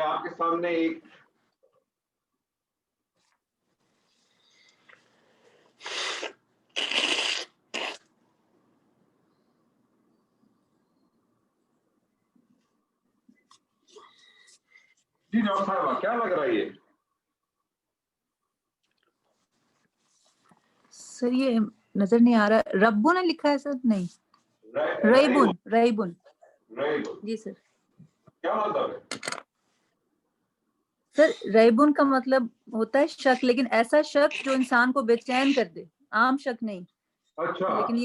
A: میں آپ کے سامنے ایک جی ڈاکٹر صاحبہ کیا لگ رہا ہے یہ؟
D: سر یہ نظر نہیں آ رہا. ربو نے لکھا ہے سر؟ نہیں, ریبون. ریبون جی سر.
A: کیا مطلب ہے
D: سر ریبون کا مطلب ہوتا ہے شک, لیکن ایسا شک جو انسان کو بے چین کر دے, عام شک نہیں.
A: اچھا
D: لیکن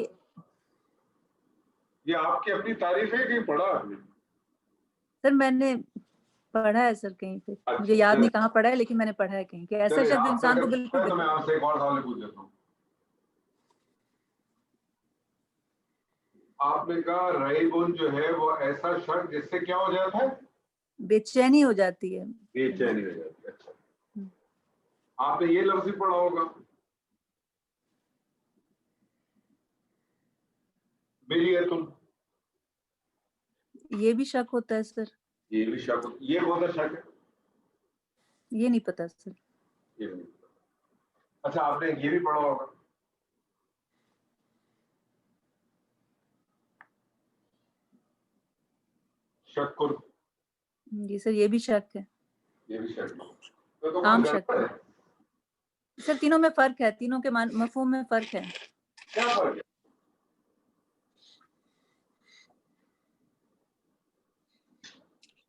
A: یہ آپ کی اپنی تعریف ہے کہ پڑھا آپ نے؟
D: سر میں نے پڑھا ہے سر کہیں پہ, مجھے یاد نہیں کہاں پڑھا ہے, لیکن میں نے پڑھا ہے کہیں کہ ایسا شک جو انسان کو بالکل.
A: تو میں آپ سے ایک اور سوال پوچھ لیتا ہوں. آپ نے کہا ریبون جو ہے وہ ایسا شک جس سے کیا ہو جاتا ہے؟
D: بے چینی ہو جاتی ہے.
A: بے چینی ہو جاتی ہے. اچھا آپ نے یہ لفظ بھی پڑھا ہوگا بلیتن.
D: یہ بھی شک ہوتا ہے سر؟
A: یہ بھی شک, یہ کون سا شک ہے؟
D: یہ نہیں پتا سر.
A: یہ نہیں پتا. اچھا آپ نے یہ بھی پڑھا ہوگا شک.
D: جی سر یہ بھی شک ہے.
A: یہ بھی شک ہے.
D: عام شک ہے سر. تینوں میں فرق ہے, تینوں کے مفہوم میں فرق ہے.
A: کیا فرق ہے؟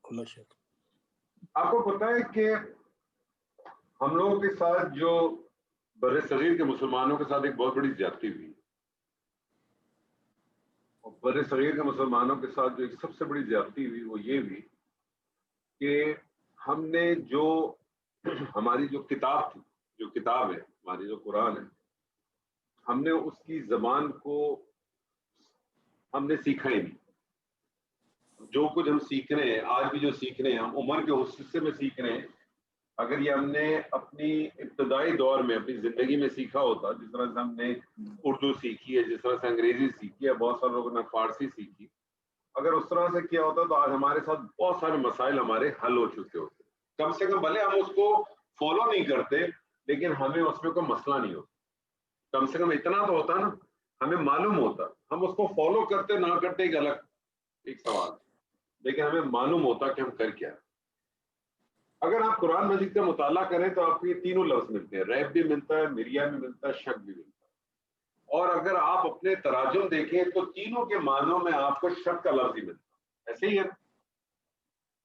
C: کھلا شک.
A: آپ کو پتا ہے کہ ہم لوگوں کے ساتھ جو بر صغیر کے مسلمانوں کے ساتھ ایک بہت بڑی زیادتی ہوئی, اور بر صغیر کے مسلمانوں کے ساتھ جو ایک سب سے بڑی زیادتی ہوئی وہ یہ ہوئی کہ ہم نے جو ہماری جو کتاب تھی, جو کتاب ہے ہماری جو قرآن ہے, ہم نے اس کی زبان کو ہم نے سیکھا ہی نہیں. جو کچھ ہم سیکھ رہے ہیں آج بھی, جو سیکھ رہے ہیں ہم عمر کے اس حصے میں سیکھ رہے ہیں, اگر یہ ہم نے اپنی ابتدائی دور میں اپنی زندگی میں سیکھا ہوتا, جس طرح سے ہم نے اردو سیکھی ہے, جس طرح سے انگریزی سیکھی ہے, بہت سارے لوگوں نے فارسی سیکھی, اگر اس طرح سے کیا ہوتا تو آج ہمارے ساتھ بہت سارے مسائل ہمارے حل ہو چکے ہوتے. کم سے کم بھلے ہم اس کو فالو نہیں کرتے, لیکن ہمیں اس میں کوئی مسئلہ نہیں ہوتا. کم سے کم اتنا تو ہوتا نا, ہمیں معلوم ہوتا. ہم اس کو فالو کرتے نہ کرتے ایک الگ ایک سوال, لیکن ہمیں معلوم ہوتا کہ ہم کر کیا. اگر آپ قرآن مجید کا مطالعہ کریں تو آپ کو یہ تینوں لفظ ملتے ہیں, ریب بھی ملتا ہے, مریا بھی ملتا ہے, شک بھی ملتا ہے. اور اگر آپ اپنے تراجم دیکھیں تو تینوں کے معنوں میں آپ کو شک کا لفظ ہی ملتا ہے. ایسے ہی ہے,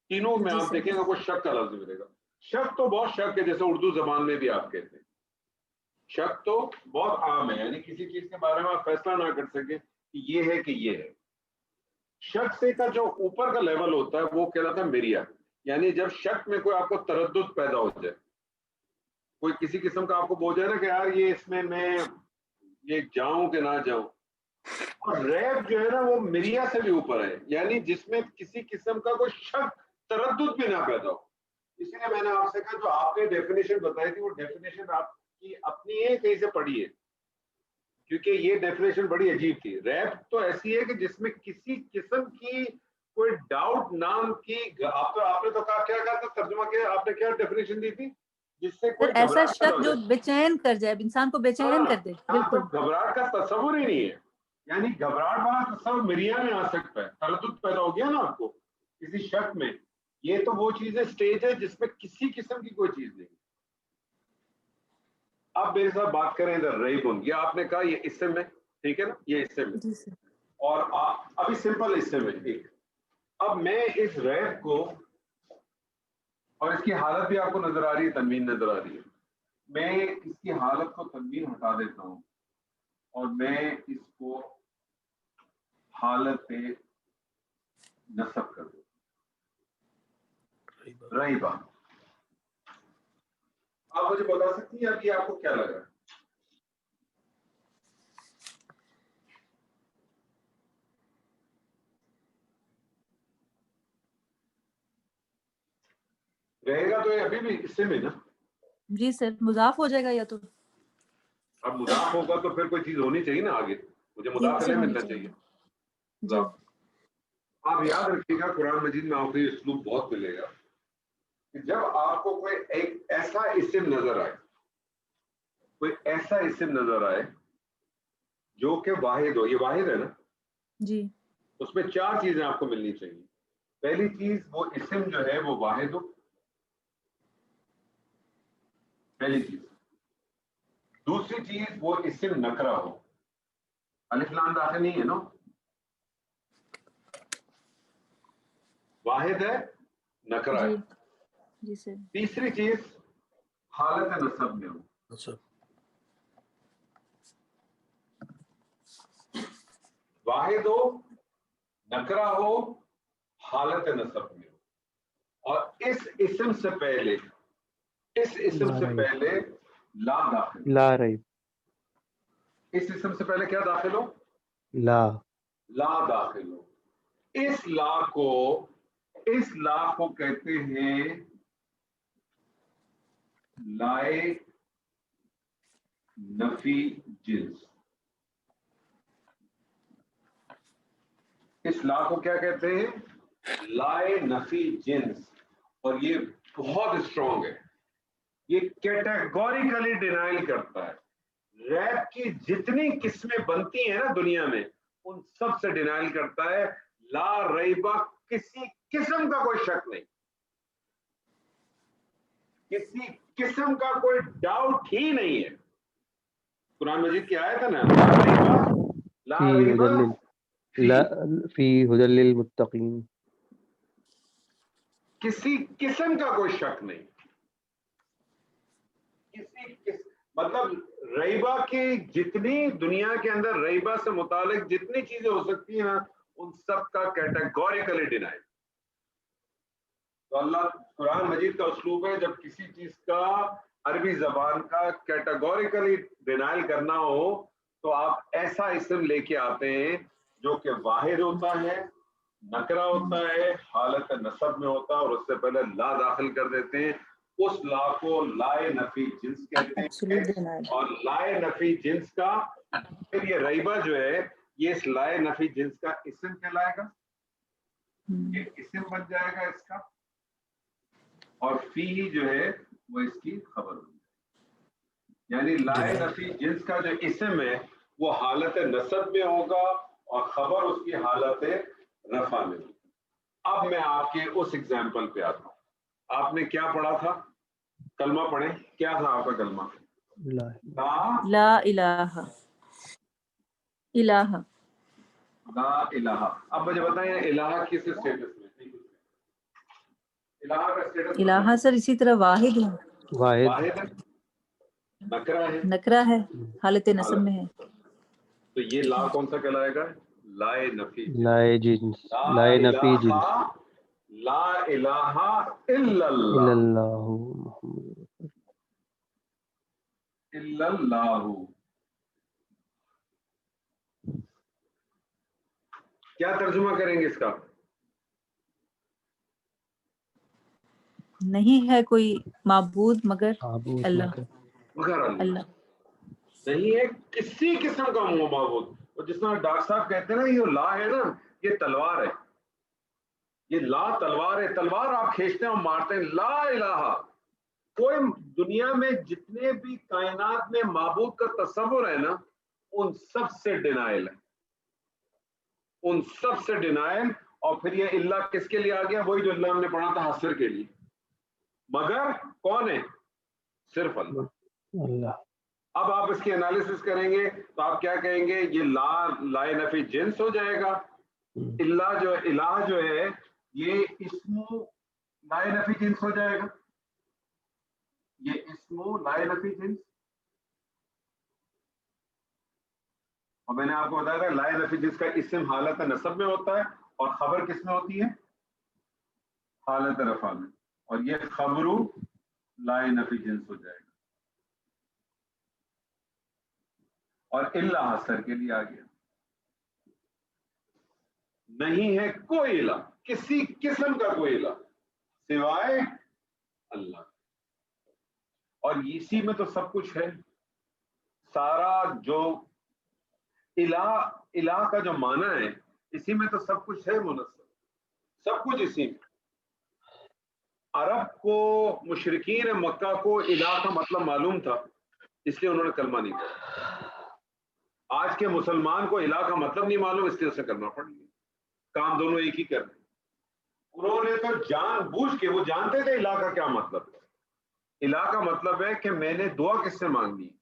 A: تینوں میں آپ دیکھیں گے کوئی شک کا لفظ ملے گا. شک تو بہت شک ہے, جیسے اردو زبان میں بھی آپ کہتے ہیں. شک تو بہت عام ہے, یعنی کسی چیز کے بارے میں آپ فیصلہ نہ کر سکیں کہ یہ ہے کہ یہ ہے. شک سے کا جو اوپر کا لیول ہوتا ہے وہ کہلاتا ہے مریا, یعنی جب شک میں کوئی آپ کو تردد پیدا ہو جائے, کوئی کسی قسم کا آپ کو بول جائے نا کہ یار یہ اس میں یہ جاؤں کہ نہ جاؤں. اور ریب جو ہے نا وہ مریا سے بھی اوپر ہے, یعنی جس میں کسی قسم کا کوئی شک تردد بھی نہ پیدا ہو. اسی لیے میں نے آپ سے کہا جو آپ نے ڈیفینیشن بتائی تھی وہ ڈیفینیشن آپ کی اپنی ہے, کہیں سے پڑھی ہے, کیونکہ یہ ڈیفینیشن بڑی عجیب تھی. ریب تو ایسی ہے کہ جس میں کسی قسم کی کوئی ڈاؤٹ نام کی, آپ نے تو کہا کیا کہا تھا, ترجمہ کیا آپ نے, کیا ڈیفینیشن دی تھی, جس سے کوئی
D: ایسا شک جو بے چین کر جائے, انسان کو بے چین کر دے. بالکل
A: گھبراہٹ کا تصور ہی نہیں ہے, یعنی گھبراہٹ والا تصور مریا میں آ سکتا ہے. تردد پیدا ہو گیا نا آپ کو کسی شک میں, یہ تو وہ چیزیں اسٹیج ہے جس میں کسی قسم کی کوئی چیز نہیں. آپ میرے ساتھ بات کریں ادھر ریبون, یہ آپ نے کہا یہ اس سے میں, ٹھیک ہے نا, یہ اس سے میں, اور ابھی سمپل اس سے میں ایک. اب میں اس ریب کو, اور اس کی حالت بھی آپ کو نظر آ رہی ہے, تنوین نظر آ رہی ہے, میں اس کی حالت کو تنوین ہٹا دیتا ہوں اور میں اس کو حالت نصب کر دوں, ریبہ. آپ مجھے بتا سکتی ہیں اب یہ آپ کو کیا لگ رہا ہے؟ رہے گا تو یہ ابھی بھی اس سے میں نا. جی
D: سر مضاف ہو جائے گا یا تو,
A: اب مضاف ہوگا تو پھر کوئی چیز ہونی چاہیے نا آگے, مجھے مضاف نہیں ملنا چاہیے. آپ یاد رکھیے گا قرآن مجید میں آپ کو یہ اسلوب بہت ملے گا کہ جب آپ کو کوئی ایک ایسا اسم نظر آئے، کوئی ایسا اسم نظر آئے جو کہ واحد ہو، یہ واحد ہے نا،
D: جی
A: اس میں 4 چیزیں آپ کو ملنی چاہیے. پہلی چیز وہ اسم جو ہے وہ واحد ہو، پہلی چیز. دوسری چیز وہ اسم نکرہ ہو، الف لام داخل نہیں ہے نا، واحد ہے، نکرہ ہے.
D: جی جی سر.
A: تیسری چیز حالت نسب میں ہو،
C: اچھا
A: واحد ہو، نکرہ ہو، حالت نسب میں ہو، اور اس اسم سے پہلے لا داخل،
E: لا ریب،
A: اس اسم سے پہلے کیا داخل ہو؟
E: لا
A: داخل ہو. اس لا کو کہتے ہیں لائے نفی جنس. اس لا کو کیا کہتے ہیں؟ لائے نفی جنس. اور یہ بہت اسٹرانگ ہے، یہ کیٹیگوریکلی ڈینائل کرتا ہے. ریپ کی جتنی قسمیں بنتی ہیں نا دنیا میں، ان سب سے ڈینائل کرتا ہے. لا ریبہ، کسی قسم کا کوئی شک نہیں، کسی قسم کا کوئی ڈاؤٹ ہی نہیں ہے. قرآن مجید کی آیت ہے نا، لا ریبہ
E: فی ھدی للمتقین،
A: کسی قسم کا کوئی شک نہیں. مطلب ریبہ کی جتنی دنیا کے اندر ریبہ سے متعلق جتنی چیزیں ہو سکتی ہیں نا، ان سب کا کیٹیگوریکلی ڈینائل. تو اللہ قرآن مجید کا اسلوب ہے، جب کسی چیز کا عربی زبان کا کیٹیگوریکلی ڈینائل کرنا ہو تو آپ ایسا اسم لے کے آتے ہیں جو کہ واحد ہوتا ہے، نکرہ ہوتا ہے، حالت نسب میں ہوتا ہے، اور اس سے پہلے لا داخل کر دیتے ہیں. اس لا کو لائے نفی جنس کہتے ہیں. اور لائے نفی جنس کا پھر یہ ریبہ جو ہے، یہ اس لائے نفی جنس کا اسم کہلائے گا، یہ اسم بن جائے گا اس کا، اور فی جو ہے وہ اس کی خبر ہوگی. یعنی لائے نفی جنس کا جو اسم ہے وہ حالت نسب میں ہوگا اور خبر اس کی حالت رفع میں ہوگی. اب میں آپ کے اس ایگزامپل پہ آتا ہوں. آپ نے کیا پڑھا تھا؟ کلمہ پڑھیں. کیا تھا آپ کا کلمہ؟
D: لا الہ الہ.
A: لا الہ. اب مجھے بتائیں الہ کس اسٹیٹس میں؟ الہ کا اسٹیٹس
D: الہ سر اسی طرح واحد ہے،
A: واحد ہے، نکرہ ہے،
D: نکرہ ہے، حالت نسب میں ہے.
A: تو یہ لا کون سا کہلائے گا؟ لائے نفی جنس.
E: لائے جنس،
A: لا
E: لائے نفی
A: الہ
E: جنس.
A: لا الہ الا
E: الا
A: اللہ،
E: اللہ محمد.
A: الا اللہ. کیا ترجمہ کریں گے اس کا؟
D: نہیں ہے کوئی معبود مگر
E: معبود
D: اللہ.
A: مگر اللہ نہیں ہے کسی قسم کا معبود. اور جس طرح ڈاکٹر صاحب کہتے ہیں نا، یہ لا ہے نا، یہ تلوار ہے، یہ لا تلوار ہے. تلوار آپ کھینچتے ہیں اور مارتے ہیں. لا الہ، کوئی دنیا میں جتنے بھی کائنات میں معبود کا تصور ہے نا، ان سب سے ڈینائل ہے، ان سب سے ڈینائل. اور پھر یہ اللہ کس کے لیے آ گیا؟ وہی جو اللہ ہم نے پڑھا تھا، حسر کے لیے. مگر کون ہے؟ صرف اللہ.
E: اللہ.
A: اب آپ اس کی انالیسس کریں گے تو آپ کیا کہیں گے؟ یہ لائے نفی جنس ہو جائے گا. الہ جو ہے یہ اسم لائے نفی جنس ہو جائے گا، یہ اسم لائے نفی جنس. اور میں نے آپ کو بتایا تھا لائے نفی جنس کا اسم حالت نسب میں ہوتا ہے اور خبر کس میں ہوتی ہے؟ حالت رفع میں. اور یہ خبرو لائے نفی جنس ہو جائے گا. اور اللہ حسر کے لیے آ گیا. نہیں ہے کوئی الہ، کسی قسم کا کوئی الہ سوائے اللہ. اور اسی میں تو سب کچھ ہے. سارا جو الہ کا جو معنی ہے، اسی میں تو سب کچھ ہے منصب، سب کچھ اسی میں. عرب کو مشرکین مکہ کو الہ کا مطلب معلوم تھا اس لیے انہوں نے کلمہ نہیں پڑھا. آج کے مسلمان کو الہ کا مطلب نہیں معلوم اس لیے اسے کلمہ پڑھ لیا. کام دونوں ایک ہی کر رہے. انہوں نے تو جان بوجھ کے, وہ جانتے تھے الہ کا کیا مطلب ہے. الہ کا مطلب ہے کہ میں نے دعا کس سے مانگنی ہے,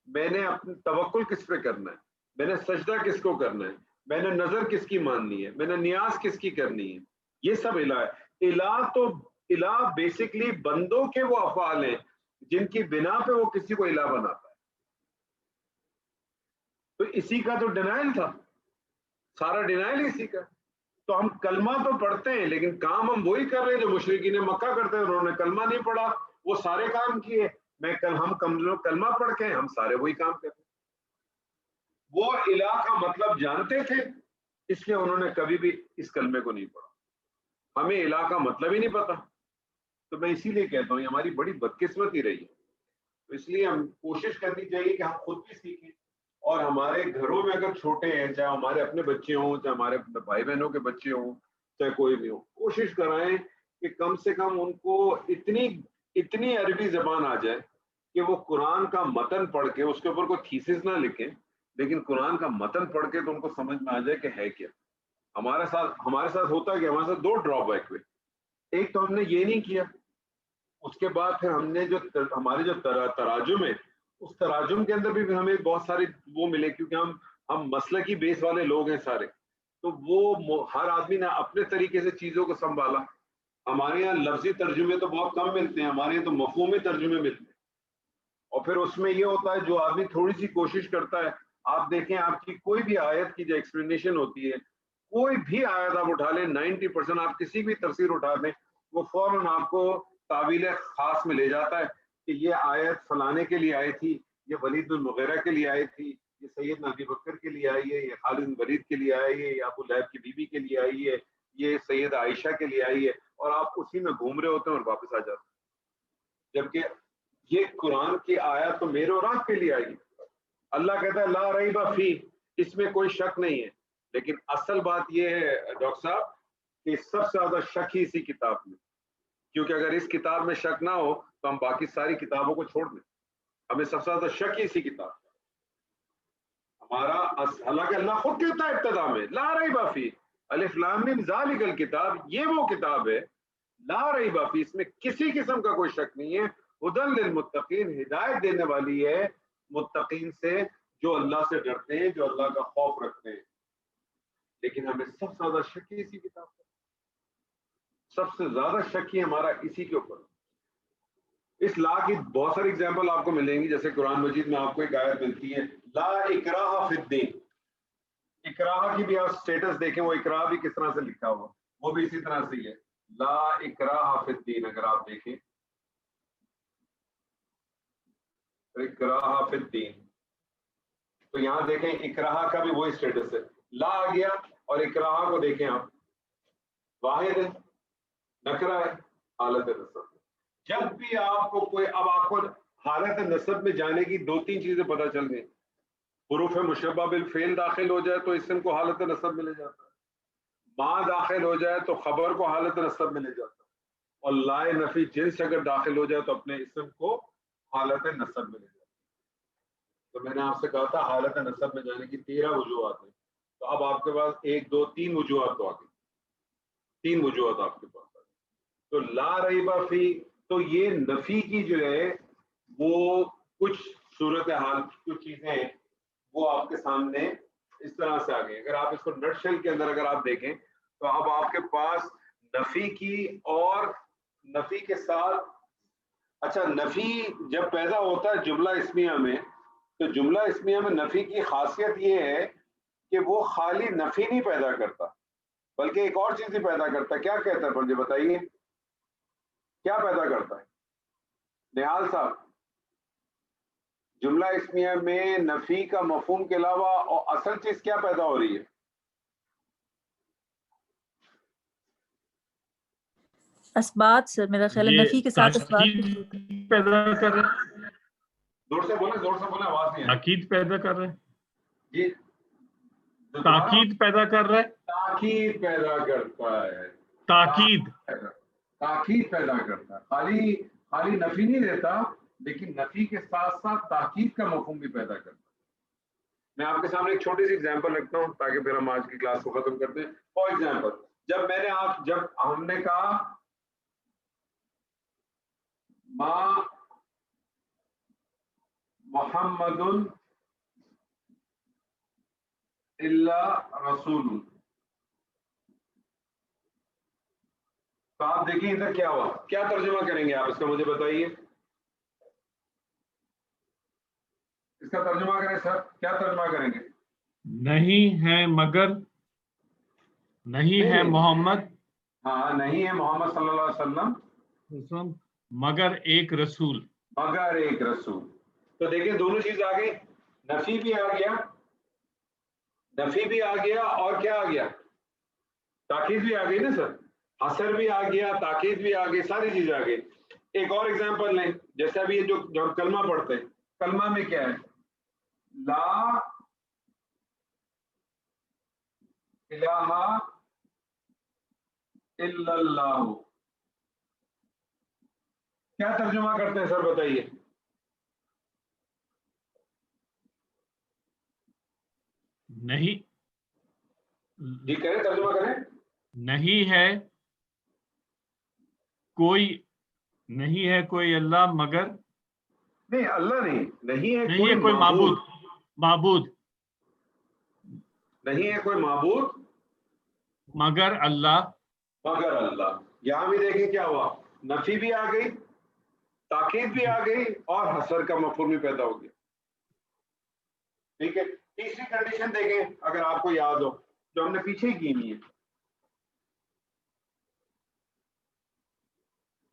A: میں نے اپنی توکل کس پہ کرنا ہے, میں نے سجدہ کس کو کرنا ہے, میں نے نظر کس کی ماننی ہے, میں نے نیاز کس کی کرنی ہے. یہ سب الہ ہے. الہ بیسکلی بندوں کے وہ افعال ہیں جن کی بنا پہ وہ کسی کو الہ بناتا ہے. تو اسی کا تو ڈینائل تھا, سارا ڈینائل اسی کا. تو ہم کلمہ تو پڑھتے ہیں لیکن کام ہم وہی کر رہے ہیں جو مشرکین مکہ کرتے ہیں. انہوں نے کلمہ نہیں پڑھا, وہ سارے کام کیے. ہم کلمہ پڑھ کے ہم سارے وہی کام کرتے ہیں. وہ الہ کا مطلب جانتے تھے اس لیے انہوں نے کبھی بھی اس کلمے کو نہیں پڑھا. ہمیں الہ کا مطلب ہی نہیں پتا. تو میں اسی لیے کہتا ہوں یہ ہماری بڑی بدقسمتی رہی ہے. تو اس لیے ہم کوشش کرنی چاہیے کہ ہم خود بھی سیکھیں, اور ہمارے گھروں میں اگر چھوٹے ہیں, چاہے ہمارے اپنے بچے ہوں, چاہے ہمارے بھائی بہنوں کے بچے ہوں, چاہے کوئی بھی ہو, کوشش کرائیں کہ کم سے کم ان کو اتنی عربی زبان آ جائے کہ وہ قرآن کا متن پڑھ کے, اس کے اوپر کوئی تھیسس نہ لکھیں, لیکن قرآن کا متن پڑھ کے تو ان کو سمجھ میں آ جائے کہ ہے کیا. ہمارے ساتھ ہوتا ہے کہ ہمارے ساتھ دو ڈرا بیک ہوئے. ایک تو ہم نے یہ نہیں کیا, اس کے بعد پھر ہم نے ہمارے جو تراجم ہے اس تراجم کے اندر بھی ہمیں بہت سارے وہ ملے, کیونکہ ہم مسلکی بیس والے لوگ ہیں سارے. تو وہ ہر آدمی نے اپنے طریقے سے چیزوں کو سنبھالا. ہمارے یہاں لفظی ترجمے تو بہت کم ملتے ہیں, ہمارے یہاں تو مفہومی ترجمے ملتے ہیں. اور پھر اس میں یہ ہوتا ہے جو آدمی تھوڑی سی کوشش کرتا ہے, آپ دیکھیں آپ کی کوئی بھی آیت کی جو ایکسپلینیشن ہوتی ہے, کوئی بھی آیت آپ اٹھا لیں, 90% آپ کسی بھی تفسیر اٹھا دیں, وہ فوراً آپ کو تعویل خاص میں لے جاتا ہے کہ یہ آیت فلانے کے لیے آئی تھی, یہ ولید بن مغیرہ کے لیے آئی تھی, یہ سیدنا ابی بکر کے لیے آئی ہے, یہ خالد بن ولید کے لیے آئی ہے, یہ ابو لہب کی بیوی کے لیے آئی ہے, یہ سید عائشہ کے لیے آئی ہے. اور آپ اسی میں گھوم رہے ہوتے ہیں اور واپس آ جاتے ہیں, جبکہ یہ قرآن کی آیت تو میرے اور آپ کے لیے آئی. اللہ کہتا ہے لا ریب فی, اس میں کوئی شک نہیں ہے. لیکن اصل بات یہ ہے ڈاکٹر صاحب کہ سب سے زیادہ شک ہی اسی کتاب میں, کیونکہ اگر اس کتاب میں شک نہ ہو تو ہم باقی ساری کتابوں کو چھوڑ دیں. ہمیں سب سے زیادہ شک ہی اسی کتاب ہمارا. حالانکہ اللہ خود کہتا ہے ابتدا میں لا ریب فی الف لام میم ذالک الکتاب, یہ وہ کتاب ہے لا ریب فی, اس میں کسی قسم کا کوئی شک نہیں ہے. ہدی للمتقین, ہدایت دینے والی ہے متقین سے, جو اللہ سے ڈرتے ہیں, جو اللہ کا خوف رکھتے ہیں. لیکن ہمیں سب سے زیادہ شک اسی کتاب پر, سب سے زیادہ شک ہی ہمارا اسی کے اوپر. اس لا کی بہت ساری اگزامپل آپ کو ملیں گی, جیسے قرآن مجید میں آپ کو ایک آیت ملتی ہے لا اکراہ فی الدین. اکراہ کی بھی آپ سٹیٹس دیکھیں, وہ اکراہ بھی کس طرح سے لکھا ہوا, وہ بھی اسی طرح سے ہی ہے لا اکراہ فی الدین. اگر آپ دیکھیں اکراہ فی الدین تو یہاں دیکھیں اکراہ کا بھی وہی سٹیٹس ہے, لا آ گیا, اور اکراہ کو دیکھیں آپ واحد ہے, نکرہ ہے, حالت نصب. جب بھی آپ کو کوئی, اب آپ کو حالت نصب میں جانے کی دو تین چیزیں پتہ چل گئی. حروف مشبہ بالفعل داخل ہو جائے تو اسم کو حالت نصب میں لے جاتا ہے, ما داخل ہو جائے تو خبر کو حالت نصب میں لے جاتا ہے, اور لائے نفی جنس اگر داخل ہو جائے تو اپنے اسم کو حالت نصب میں لے جاتا ہے. تو میں نے آپ سے کہا تھا حالت نصب میں جانے کی 13 وجوہات ہیں. تو اب آپ کے پاس 1 2 3 وجوہات تو آ گئی, 3 وجوہات آپ کے پاس آ گئی. تو لا ریب فی, تو یہ نفی کی جو ہے وہ کچھ صورتحال, کچھ چیزیں ہیں وہ آپ کے سامنے اس طرح سے آ گئی. اگر آپ اس کو نٹ شیل کے اندر اگر آپ دیکھیں تو اب آپ کے پاس نفی کی اور نفی کے ساتھ, اچھا نفی جب پیدا ہوتا ہے جملہ اسمیہ میں, تو جملہ اسمیہ میں نفی کی خاصیت یہ ہے کہ وہ خالی نفی نہیں پیدا کرتا بلکہ ایک اور چیز بھی پیدا کرتا ہے. کیا کہتا ہے مجھے بتائیے, کیا پیدا کرتا ہے نہال صاحب؟ جملہ اسمیہ میں نفی کا مفہوم کے علاوہ اور اصل چیز کیا پیدا ہو رہی ہے؟
D: اسبات سر, میرا خیال ہے نفی کے ساتھ اسبات
B: پیدا کر رہے,
A: زور سے بولیں, زور سے بولیں, آواز نہیں آئی.
B: تاکید پیدا کر رہے,
A: جی
B: تاکید پیدا کر رہے,
A: تاکید پیدا کرتا ہے,
B: تاکید
A: تاکید پیدا کرتا ہے، خالی نفی نہیں دیتا لیکن نفی کے ساتھ ساتھ تاکید کا مفہوم بھی پیدا کرتا ہے. میں آپ کے سامنے ایک چھوٹی سی ایگزامپل رکھتا ہوں تاکہ پھر ہم آج کی کلاس کو ختم کرتے ہیں. فار ایگزامپل جب ہم نے کہا ما محمد الا رسول، تو آپ دیکھیں ادھر کیا ہوا، کیا ترجمہ کریں گے آپ اس کا مجھے بتائیے. اس کا ترجمہ کریں سر، کیا ترجمہ کریں گے؟
B: نہیں ہے مگر، نہیں ہے محمد،
A: ہاں نہیں ہے محمد صلی اللہ علیہ وسلم
B: مگر ایک رسول.
A: مگر ایک رسول. تو دیکھیں دونوں چیز آ گئی، نفی بھی آ گیا، نفی بھی آ گیا اور کیا آ گیا، تاکید بھی آ گئی نا سر، حصر بھی آ گیا، تاکید بھی آ گئی، ساری چیزیں آ گئی. ایک اور ایگزامپل لیں، جیسے ابھی یہ جو ہم کلمہ پڑھتے ہیں، کلمہ میں کیا ہے، لا الہ الا اللہ، کیا ترجمہ کرتے ہیں سر بتائیے.
B: نہیں،
A: جی کریں ترجمہ کریں.
B: نہیں ہے کوئی اللہ مگر،
A: نہیں اللہ نہیں ہے
B: نہیں ہے کوئی معبود
A: نہیں ہے کوئی معبود
B: مگر اللہ.
A: مگر اللہ. یہاں بھی دیکھیں کیا ہوا، نفی بھی آ گئی، تاکید بھی آ گئی اور حصر کا مفہوم بھی پیدا ہو گیا. ٹھیک ہے. تیسری کنڈیشن دیکھیں اگر آپ کو یاد ہو جو ہم نے پیچھے ہی کی نہیں ہے،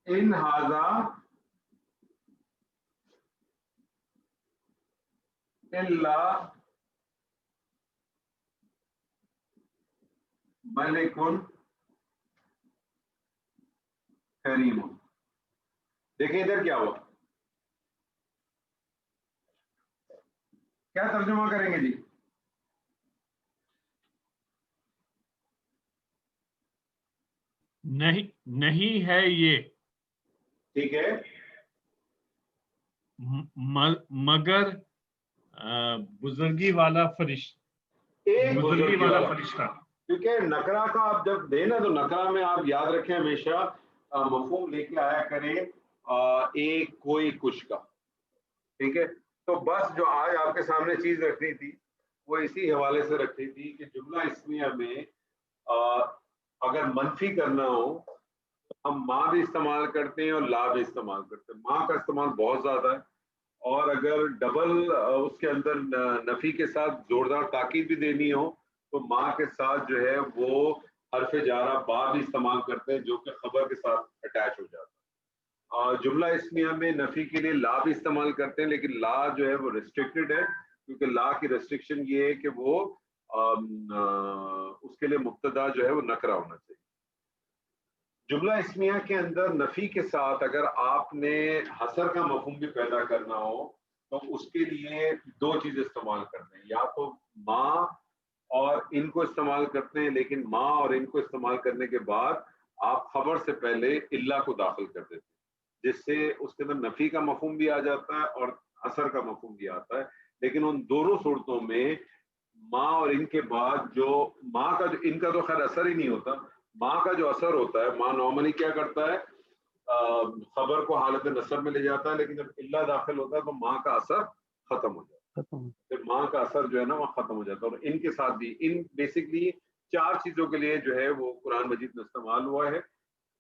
A: ان ھذا الا ملک کریم. دیکھیں ادھر کیا ہوا، کیا ترجمہ کریں گے جی.
B: نہیں ہے یہ،
A: ٹھیک ہے،
B: مگر بزرگی والا فرشتہ،
A: ایک
B: بزرگی والا فرشتہ.
A: کیونکہ نکرا کا آپ جب دیں نا تو نکرا میں آپ یاد رکھیں ہمیشہ مفہوم لے کے آیا کریں ایک کوئی کچھ کا. ٹھیک ہے. تو بس جو آج آپ کے سامنے چیز رکھنی تھی وہ اسی حوالے سے رکھنی تھی کہ جملہ اسمیہ میں اگر منفی کرنا ہو تو ہم ماں بھی استعمال کرتے ہیں اور لا بھی استعمال کرتے ہیں. ماں کا استعمال بہت زیادہ ہے، اور اگر ڈبل اس کے اندر نفی کے ساتھ زوردار تاکید بھی دینی ہو تو ماں کے ساتھ جو ہے وہ حرف جارہ با بھی استعمال کرتے ہیں جو کہ خبر کے ساتھ اٹیچ ہو جاتا ہے. جملہ اسمیہ میں نفی کے لیے لا بھی استعمال کرتے ہیں لیکن لا جو ہے وہ ریسٹرکٹڈ ہے، کیونکہ لا کی ریسٹرکشن یہ ہے کہ وہ اس کے لیے مبتدا جو ہے وہ نکرا ہونا چاہیے. جملہ اسمیہ کے اندر نفی کے ساتھ اگر آپ نے حصر کا مفہوم بھی پیدا کرنا ہو تو اس کے لیے دو چیزیں استعمال کرتے ہیں، یا تو ماں اور ان کو استعمال کرتے ہیں، لیکن ماں اور ان کو استعمال کرنے کے بعد آپ خبر سے پہلے اللہ کو داخل کر دیتے ہیں جس سے اس کے اندر نفی کا مفہوم بھی آ جاتا ہے اور حصر کا مفہوم بھی آتا ہے. لیکن ان دونوں صورتوں میں ماں اور ان کے بعد جو ماں کا جو ان کا تو خیر اثر ہی نہیں ہوتا، ماں کا جو اثر ہوتا ہے، ماں نارملی کیا کرتا ہے خبر کو حالت نصب میں لے جاتا ہے، لیکن جب اللہ داخل ہوتا ہے تو ماں کا اثر ختم ہو جاتا ہے، پھر ماں کا اثر جو ہے نا وہ ختم ہو جاتا ہے. اور ان کے ساتھ بھی ان بیسکلی چار چیزوں کے لیے جو ہے وہ قرآن مجید میں استعمال ہوا ہے،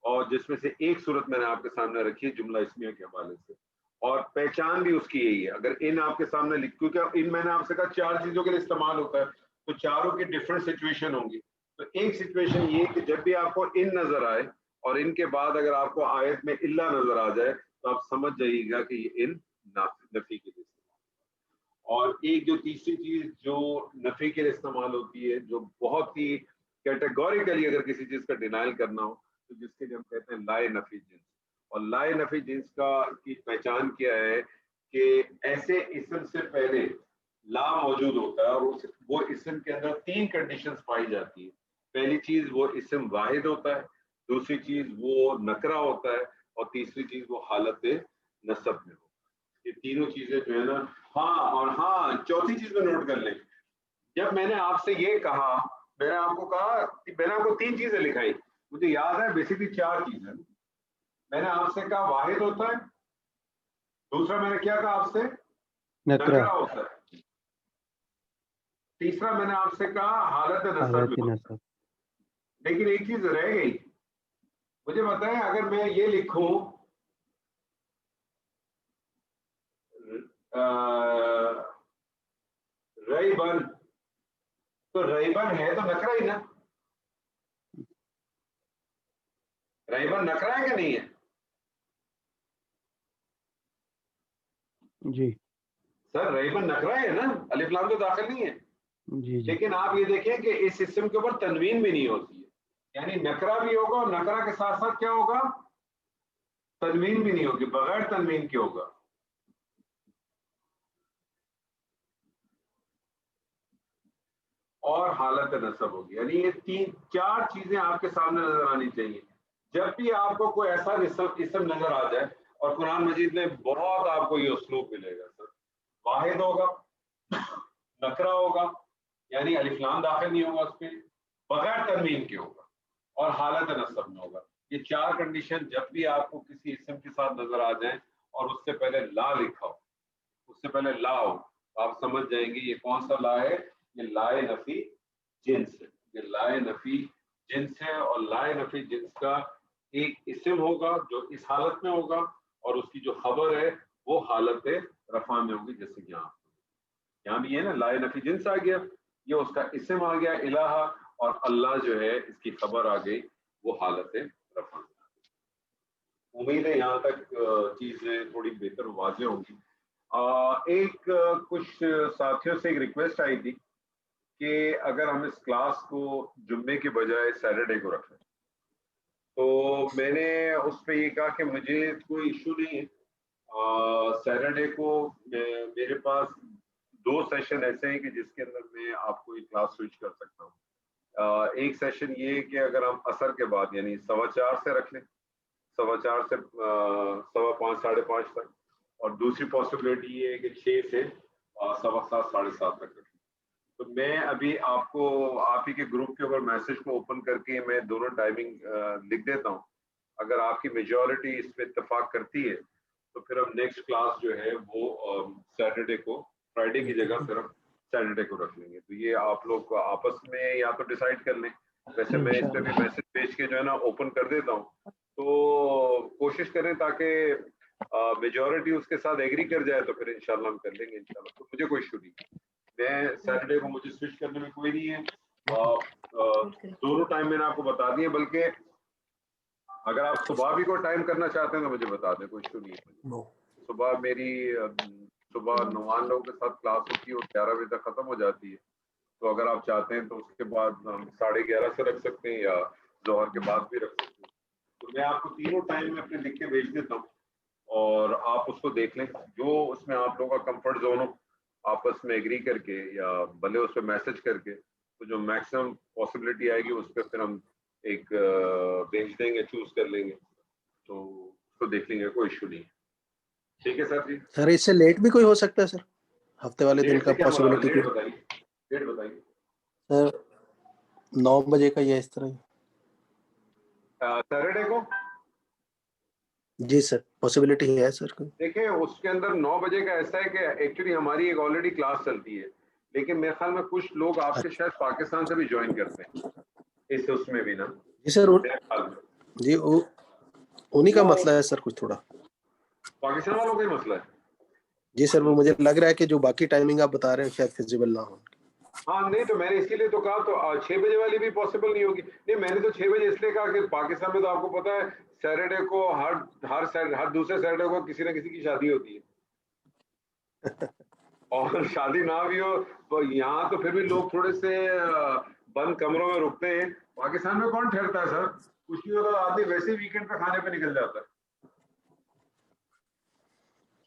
A: اور جس میں سے ایک صورت میں نے آپ کے سامنے رکھی ہے جملہ اسمیہ کے حوالے سے، اور پہچان بھی اس کی یہی ہے. اگر ان آپ کے سامنے لکھ، کیونکہ ان میں نے آپ سے کہا چار چیزوں کے لیے استعمال ہوتا ہے تو چاروں کی ڈفرینٹ سچویشن ہوں گی. تو ایک سچویشن یہ کہ جب بھی آپ کو ان نظر آئے اور ان کے بعد اگر آپ کو آیت میں اللہ نظر آ جائے تو آپ سمجھ جائیے گا کہ یہ ان نفی کے لیے استعمال. اور ایک جو تیسری چیز جو نفی کے لیے استعمال ہوتی ہے جو بہت ہی کیٹیگوریکلی اگر کسی چیز کا ڈینائل کرنا ہو تو جس کے لیے ہم کہتے ہیں لائے نفی جنس. اور لائے نفی جنس کی پہچان کیا ہے کہ ایسے اسم سے پہلے لا موجود ہوتا ہے اور وہ اسم کے اندر تین کنڈیشنز پائی جاتی ہیں. پہلی چیز وہ اسم واحد ہوتا ہے، دوسری چیز وہ نکرہ ہوتا ہے, اور تیسری چیز وہ حالت نصب میں ہوگا. یہ تینوں چیزیں جو ہے نا. ہاں, اور ہاں چوتھی چیز میں نوٹ کر لیں, جب میں نے آپ سے یہ کہا, میں نے آپ کو کہا, میں نے آپ کو 3 چیزیں لکھائی, مجھے یاد ہے بیسکلی 4 چیزیں. میں نے آپ سے کہا واحد ہوتا ہے, دوسرا میں نے کیا کہا آپ سے نکرہ ہوتا ہے, تیسرا میں نے آپ سے کہا حالت نصب میں ہوتا ہے. لیکن ایک چیز رہ گئی, مجھے بتائیں اگر میں یہ لکھوں ریبن, تو ریبن ہے تو نکرہ ہی نا, ریبن نکرہ ہے کہ نہیں ہے؟
E: جی
A: سر ریبن نکرہ ہے نا, الف لام تو داخل نہیں ہے.
E: جی جی
A: لیکن آپ یہ دیکھیں کہ اس اسم کے اوپر تنوین بھی نہیں ہوتی ہے, یعنی نکرہ بھی ہوگا اور نکرہ کے ساتھ ساتھ کیا ہوگا, تنوین بھی نہیں ہوگی, بغیر تنوین کے ہوگا. اور حالت نصب ہوگی. یعنی یہ 4 چیزیں آپ کے سامنے نظر آنی چاہیے جب بھی آپ کو کوئی ایسا اسم نظر آ جائے. اور قرآن مجید میں بہت آپ کو یہ اسلوب ملے گا سر. واحد ہوگا, نکرہ ہوگا یعنی الف لام داخل نہیں ہوگا اس پہ, بغیر تنوین کے ہوگا, اور حالت نصب میں ہوگا. یہ 4 کنڈیشن جب بھی آپ کو کسی اسم کے ساتھ نظر آ جائیں اور اس سے پہلے لا لکھا ہو, اس سے پہلے لا ہو, آپ سمجھ جائیں گے یہ کون سا لا ہے. یہ لائے نفی جنس ہے, یہ لائے نفی جنس ہے. اور لائے نفی جنس کا ایک اسم ہوگا جو اس حالت میں ہوگا, اور اس کی جو خبر ہے وہ حالت رفع میں ہوگی. جیسے یہاں بھی ہے نا, لائے نفی جنس آ گیا, یہ اس کا اسم آ گیا الہ, اور اللہ جو ہے اس کی خبر آ گئی, وہ حالت رفع میں. امید ہے یہاں تک چیزیں تھوڑی بہتر واضح ہوں گی. ایک کچھ ساتھیوں سے ایک ریکویسٹ آئی تھی کہ اگر ہم اس کلاس کو جمعے کے بجائے سیٹرڈے کو رکھیں, تو میں نے اس پہ یہ کہا کہ مجھے کوئی ایشو نہیں ہے. سیٹرڈے کو میرے پاس 2 سیشن ایسے ہیں کہ جس کے اندر میں آپ کو یہ کلاس سوئچ کر سکتا ہوں. ایک سیشن یہ ہے کہ اگر ہم عصر کے بعد یعنی 4:15 سے رکھ لیں, 4:15 سے 5:15 5:30 تک, اور دوسری پاسبلٹی یہ ہے کہ 6 سے 7:15 7:30 تک رکھ لیں. تو میں ابھی آپ کو آپ ہی کے گروپ کے اوپر میسج کو اوپن کر کے میں دونوں ٹائمنگ لکھ دیتا ہوں. اگر آپ کی میجورٹی اس پہ اتفاق کرتی ہے تو پھر ہم نیکسٹ کلاس جو ہے وہ سیٹرڈے کو, فرائیڈے کی جگہ پھر ہم سیٹرڈے کو رکھ لیں گے. تو یہ آپ لوگ آپس میں یا تو ڈیسائیڈ کر لیں. ویسے میں اس پہ بھی میسج بھیج کے جو ہے نا اوپن کر دیتا ہوں, تو کوشش کریں تاکہ میجورٹی اس کے ساتھ ایگری کر جائے, تو پھر انشاءاللہ ہم کر لیں گے انشاءاللہ. تو مجھے کوئی ایشو نہیں, میں سیٹرڈے کو مجھے سوئچ کرنے میں کوئی نہیں ہے. دونوں ٹائم میں نے آپ کو بتا دیے, بلکہ اگر آپ صبح بھی کوئی ٹائم کرنا چاہتے ہیں تو مجھے بتا دیں, کوئی ایشو نہیں ہے. صبح میری صبح 9 لوگوں کے ساتھ کلاس ہوتی ہے اور 11 بجے تک ختم ہو جاتی ہے. تو اگر آپ چاہتے ہیں تو اس کے بعد ہم 11:30 سے رکھ سکتے ہیں یا ظہر کے بعد بھی رکھ سکتے ہیں. تو میں آپ کو تینوں ٹائم میں اپنے لکھ کے بھیج دیتا ہوں, اور آپ اس کو دیکھ لیں. جو اس میں آپ لوگوں کا کمفرٹ زون ہو, آپس میں ایگری کر کے یا بھلے اس پہ میسج کر کے, تو جو میکسیمم پاسبلٹی آئے گی اس پہ پھر ہم ایک بھیج دیں گے, چوز کر لیں گے, تو اس کو دیکھ لیں گے, کوئی ایشو نہیں ہے. ٹھیک ہے سر جی.
C: سر اس سے لیٹ بھی کوئی ہو سکتا ہے سر, ہفتے والے دن کا پاسبلٹی
A: ڈیٹ بتائیے, ڈیٹ بتائیے
C: سر. 9 بجے کا یا اس طرح
A: سیٹرڈے کو.
C: جی سر, پاسبلٹی ہے سر.
A: دیکھیں اس کے اندر 9 بجے کا ایسا ہے کہ ایکچولی ہماری ایک آلریڈی کلاس چلتی ہے, لیکن میرے خیال میں کچھ لوگ آپ کے شاید پاکستان سے بھی جوائن کرتے ہیں اس میں بھی نا.
C: جی سر, جی انہی کا مسئلہ ہے سر, کچھ تھوڑا
A: پاکستان والوں کا ہی مسئلہ ہے.
C: جی سر, وہ مجھے لگ رہا ہے کہ جو باقی ٹائمنگ آپ بتا رہے ہیں شاید فیزیبل نہ ہو.
A: ہاں نہیں, تو میں نے اسی لیے تو کہا, تو 6 بجے والی بھی پاسبل نہیں ہوگی. نہیں, میں نے تو 6 بجے اس لیے کہا کہ پاکستان میں تو آپ کو پتا ہے سیٹرڈے کو ہر دوسرے سیٹرڈے کو کسی نہ کسی کی شادی ہوتی ہے, اور شادی نہ بھی ہو تو یہاں تو پھر بھی لوگ تھوڑے سے بند کمروں میں رکتے ہیں. پاکستان میں کون ٹھہرتا ہے سر, کچھ نہیں ہوتا, آدمی ویسے ہی ویکینڈ پہ کھانے پہ نکل جاتا ہے.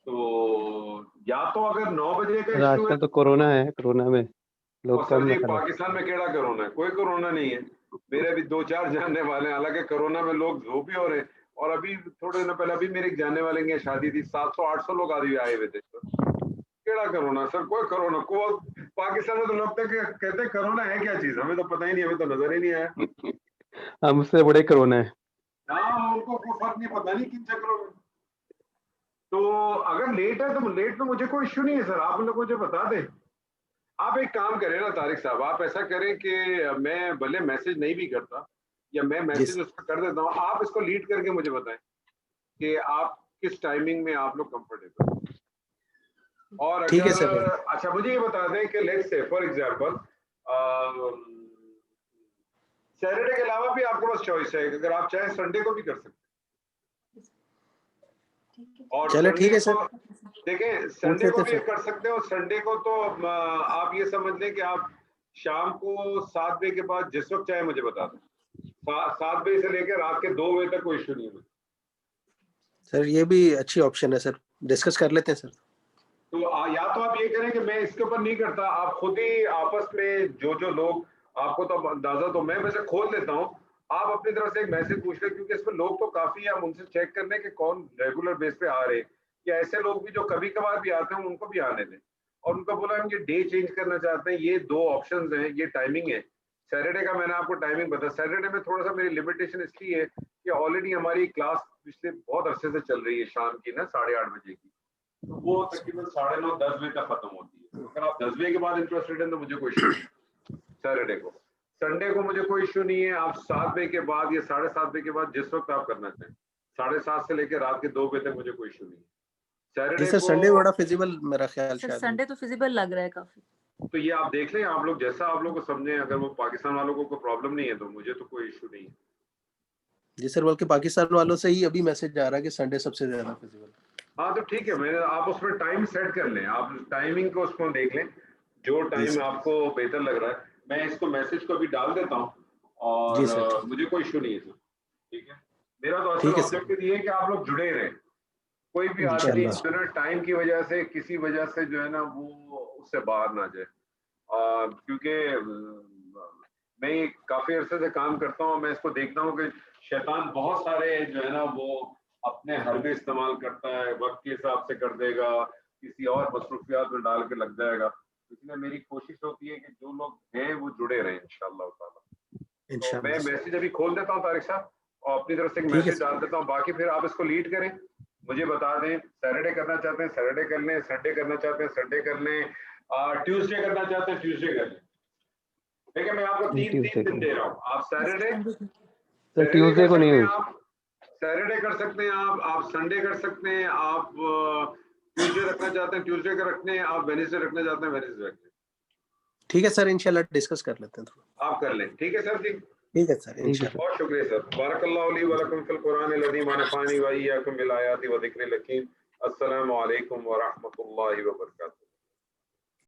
A: تو یا تو اگر 9 بجے کا ایشو ہے
E: تو کورونا ہے, کورونا میں لوگ کم
A: جی, پاکستان میں کیڑا کرونا ہے, کوئی کورونا نہیں ہے. میرے بھی 2-4 جاننے والے ہیں, حالانکہ کورونا میں لوگ وہ بھی ہو رہے ہیں. اور ابھی تھوڑے دن پہلے ابھی میرے ایک جاننے والے کی شادی تھی, 700-800 لوگ آئے ہوئے تھے. کیڑا کرونا سر, کوئی کرونا کو پاکستان میں تو لوگ کہتے ہیں کرونا ہے کیا چیز, ہمیں تو پتہ ہی نہیں, ہمیں تو نظر ہی نہیں آیا.
E: ہم سے بڑے کرونا ہے.
A: ہاں, ان کو کوئی فرق نہیں, پتہ نہیں کن چکروں میں. تو اگر لیٹ ہے تو لیٹ تو مجھے کوئی ایشو نہیں ہے سر, آپ لوگ مجھے بتا دیں. آپ ایک کام کریں نا طارق صاحب, آپ ایسا کریں کہ میں بھلے میسج نہیں بھی کرتا, یا میں میسج اس کو کر دیتا ہوں, آپ اس کو لیڈ کر کے مجھے بتائیں کہ آپ کس ٹائمنگ میں آپ لوگ کمفرٹیبل. اور اگر اچھا مجھے یہ بتا دیں کہ let's say for example Saturday کے علاوہ بھی آپ کے پاس چوائس ہے, اگر آپ چاہیں سنڈے کو بھی کر سکتے ہیں. اور سنڈے کو دیکھیں, سنڈے کو بھی کر سکتے ہیں, اور سنڈے کو تو آپ یہ سمجھ لیں کہ آپ شام کو 7 بجے کے بعد جس وقت چاہے مجھے بتا دیں. 7 بجے سے لے کے رات کے 2 بجے تک کوئی ایشو نہیں ہے
C: سر. یہ بھی اچھی آپشن ہے سر, ڈسکس کر لیتے ہیں سر.
A: تو یا تو آپ یہ کریں کہ میں اس کے اوپر نہیں کرتا, آپ خود ہی آپس میں جو لوگ, آپ کو تو اندازہ تو میں ویسے کھول دیتا ہوں, آپ اپنی طرف سے ایک میسج پوچھ لیں, کیونکہ اس میں لوگ تو کافی ہیں, آپ ان سے چیک کر لیں کہ کون ریگولر بیس پہ آ رہے, یا ایسے لوگ بھی جو کبھی کبھار بھی آتے ہیں ان کو بھی آنے دیں. اور ان کو بولا ہم یہ ڈے چینج کرنا چاہتے ہیں, یہ 2 آپشنز ہیں, یہ ٹائمنگ ہے. سیٹرڈے کا میں نے آپ کو ٹائمنگ بتا, سیٹرڈے میں تھوڑا سا میری لمیٹیشن اس لیے ہے کہ آلریڈی ہماری کلاس پچھلے بہت عرصے سے چل رہی ہے شام کی نا 8:30 بجے کی, تو وہ تقریباً 9:30-10 بجے تک ختم ہوتی ہے. اگر آپ 10 بجے کے بعد انٹرسٹڈ ہیں تو مجھے کوئی ایشو نہیں سیٹرڈے کو. سنڈے کو مجھے کوئی ایشو نہیں ہے, آپ 7 بجے کے بعد یا 7:30 بجے کے بعد جس وقت آپ کرنا چاہیں, 7:30 سے لے کے رات کے 2 بجے تک مجھے کوئی ایشو نہیں ہے. سیٹرڈے کو
C: سنڈے بڑا فیزیبل میرا خیال
D: سر سنڈے تو فیزیبل لگ رہا ہے کافی.
A: تو یہ آپ دیکھ لیں, آپ لوگ جیسا آپ لوگ کو سمجھیں, اگر وہ پاکستان والوں کو کوئی پرابلم نہیں ہے تو مجھے تو کوئی ایشو نہیں ہے.
C: جی سر, بلکہ پاکستان والوں سے ہی ابھی میسج آ رہا ہے کہ سنڈے سب سے زیادہ فیزیبل.
A: ہاں تو ٹھیک ہے, میں آپ اس میں ٹائم سیٹ کر لیں, آپ ٹائمنگ کو اس کو دیکھ لیں, جو ٹائم آپ کو بہتر لگ رہا ہے. میں اس کو میسج کو بھی ڈال دیتا ہوں, اور مجھے کوئی ایشو نہیں ہے سر. ٹھیک ہے, میرا تو اصل آبجیکٹو یہ ہے کہ آپ لوگ جڑے رہیں. کوئی بھی آدمی جو ہے نا ٹائم کی وجہ سے کسی وجہ سے جو ہے نا وہ اس سے باہر نہ جائے, کیونکہ میں کافی عرصے سے کام کرتا ہوں, میں اس کو دیکھتا ہوں کہ شیطان بہت سارے جو ہے نا وہ اپنے حربے استعمال کرتا ہے, وقت کے حساب سے کر دے گا, کسی اور مصروفیات میں ڈال کے لگ جائے گا. اس لیے میری کوشش ہوتی ہے کہ جو لوگ ہیں وہ جڑے رہیں انشاءاللہ تعالیٰ. تو میں میسج ابھی کھول دیتا ہوں طارق صاحب, اور اپنی طرف سے ایک میسج ڈال دیتا ہوں, باقی پھر آپ اس کو لیڈ کریں, مجھے بتا دیں. سیٹرڈے کرنا چاہتے ہیں سیٹرڈے کر لیں, سنڈے کرنا چاہتے ہیں سنڈے کر لیں, ٹیوزڈے کرنا چاہتے ہیں ٹیوزڈے کر لیں. دیکھیں میں آپ کو 3 دن دے رہا ہوں, آپ سیٹرڈے
E: ٹیوزڈے کو نہیں ہوئی,
A: آپ سیٹرڈے کر سکتے ہیں, آپ سنڈے کر سکتے ہیں, آپ ٹیوزڈے رکھنا چاہتے ہیں ٹیوزڈے کا رکھنے ہیں, آپ وینسڈے رکھنا چاہتے ہیں وینسڈے رکھنے.
C: ٹھیک ہے سر, انشاءاللہ ڈسکس کر لیتے ہیں,
A: آپ کر لیں. ٹھیک ہے سر جی,
C: ٹھیک ہے سر, انشاءاللہ.
A: بہت شکریہ سر. بارک اللہ لی ولکم فی القرآن العظیم ونفعنی وإیاکم بالآیات والذکر الحکیم. السلام علیکم ورحمۃ اللہ وبرکاتہ.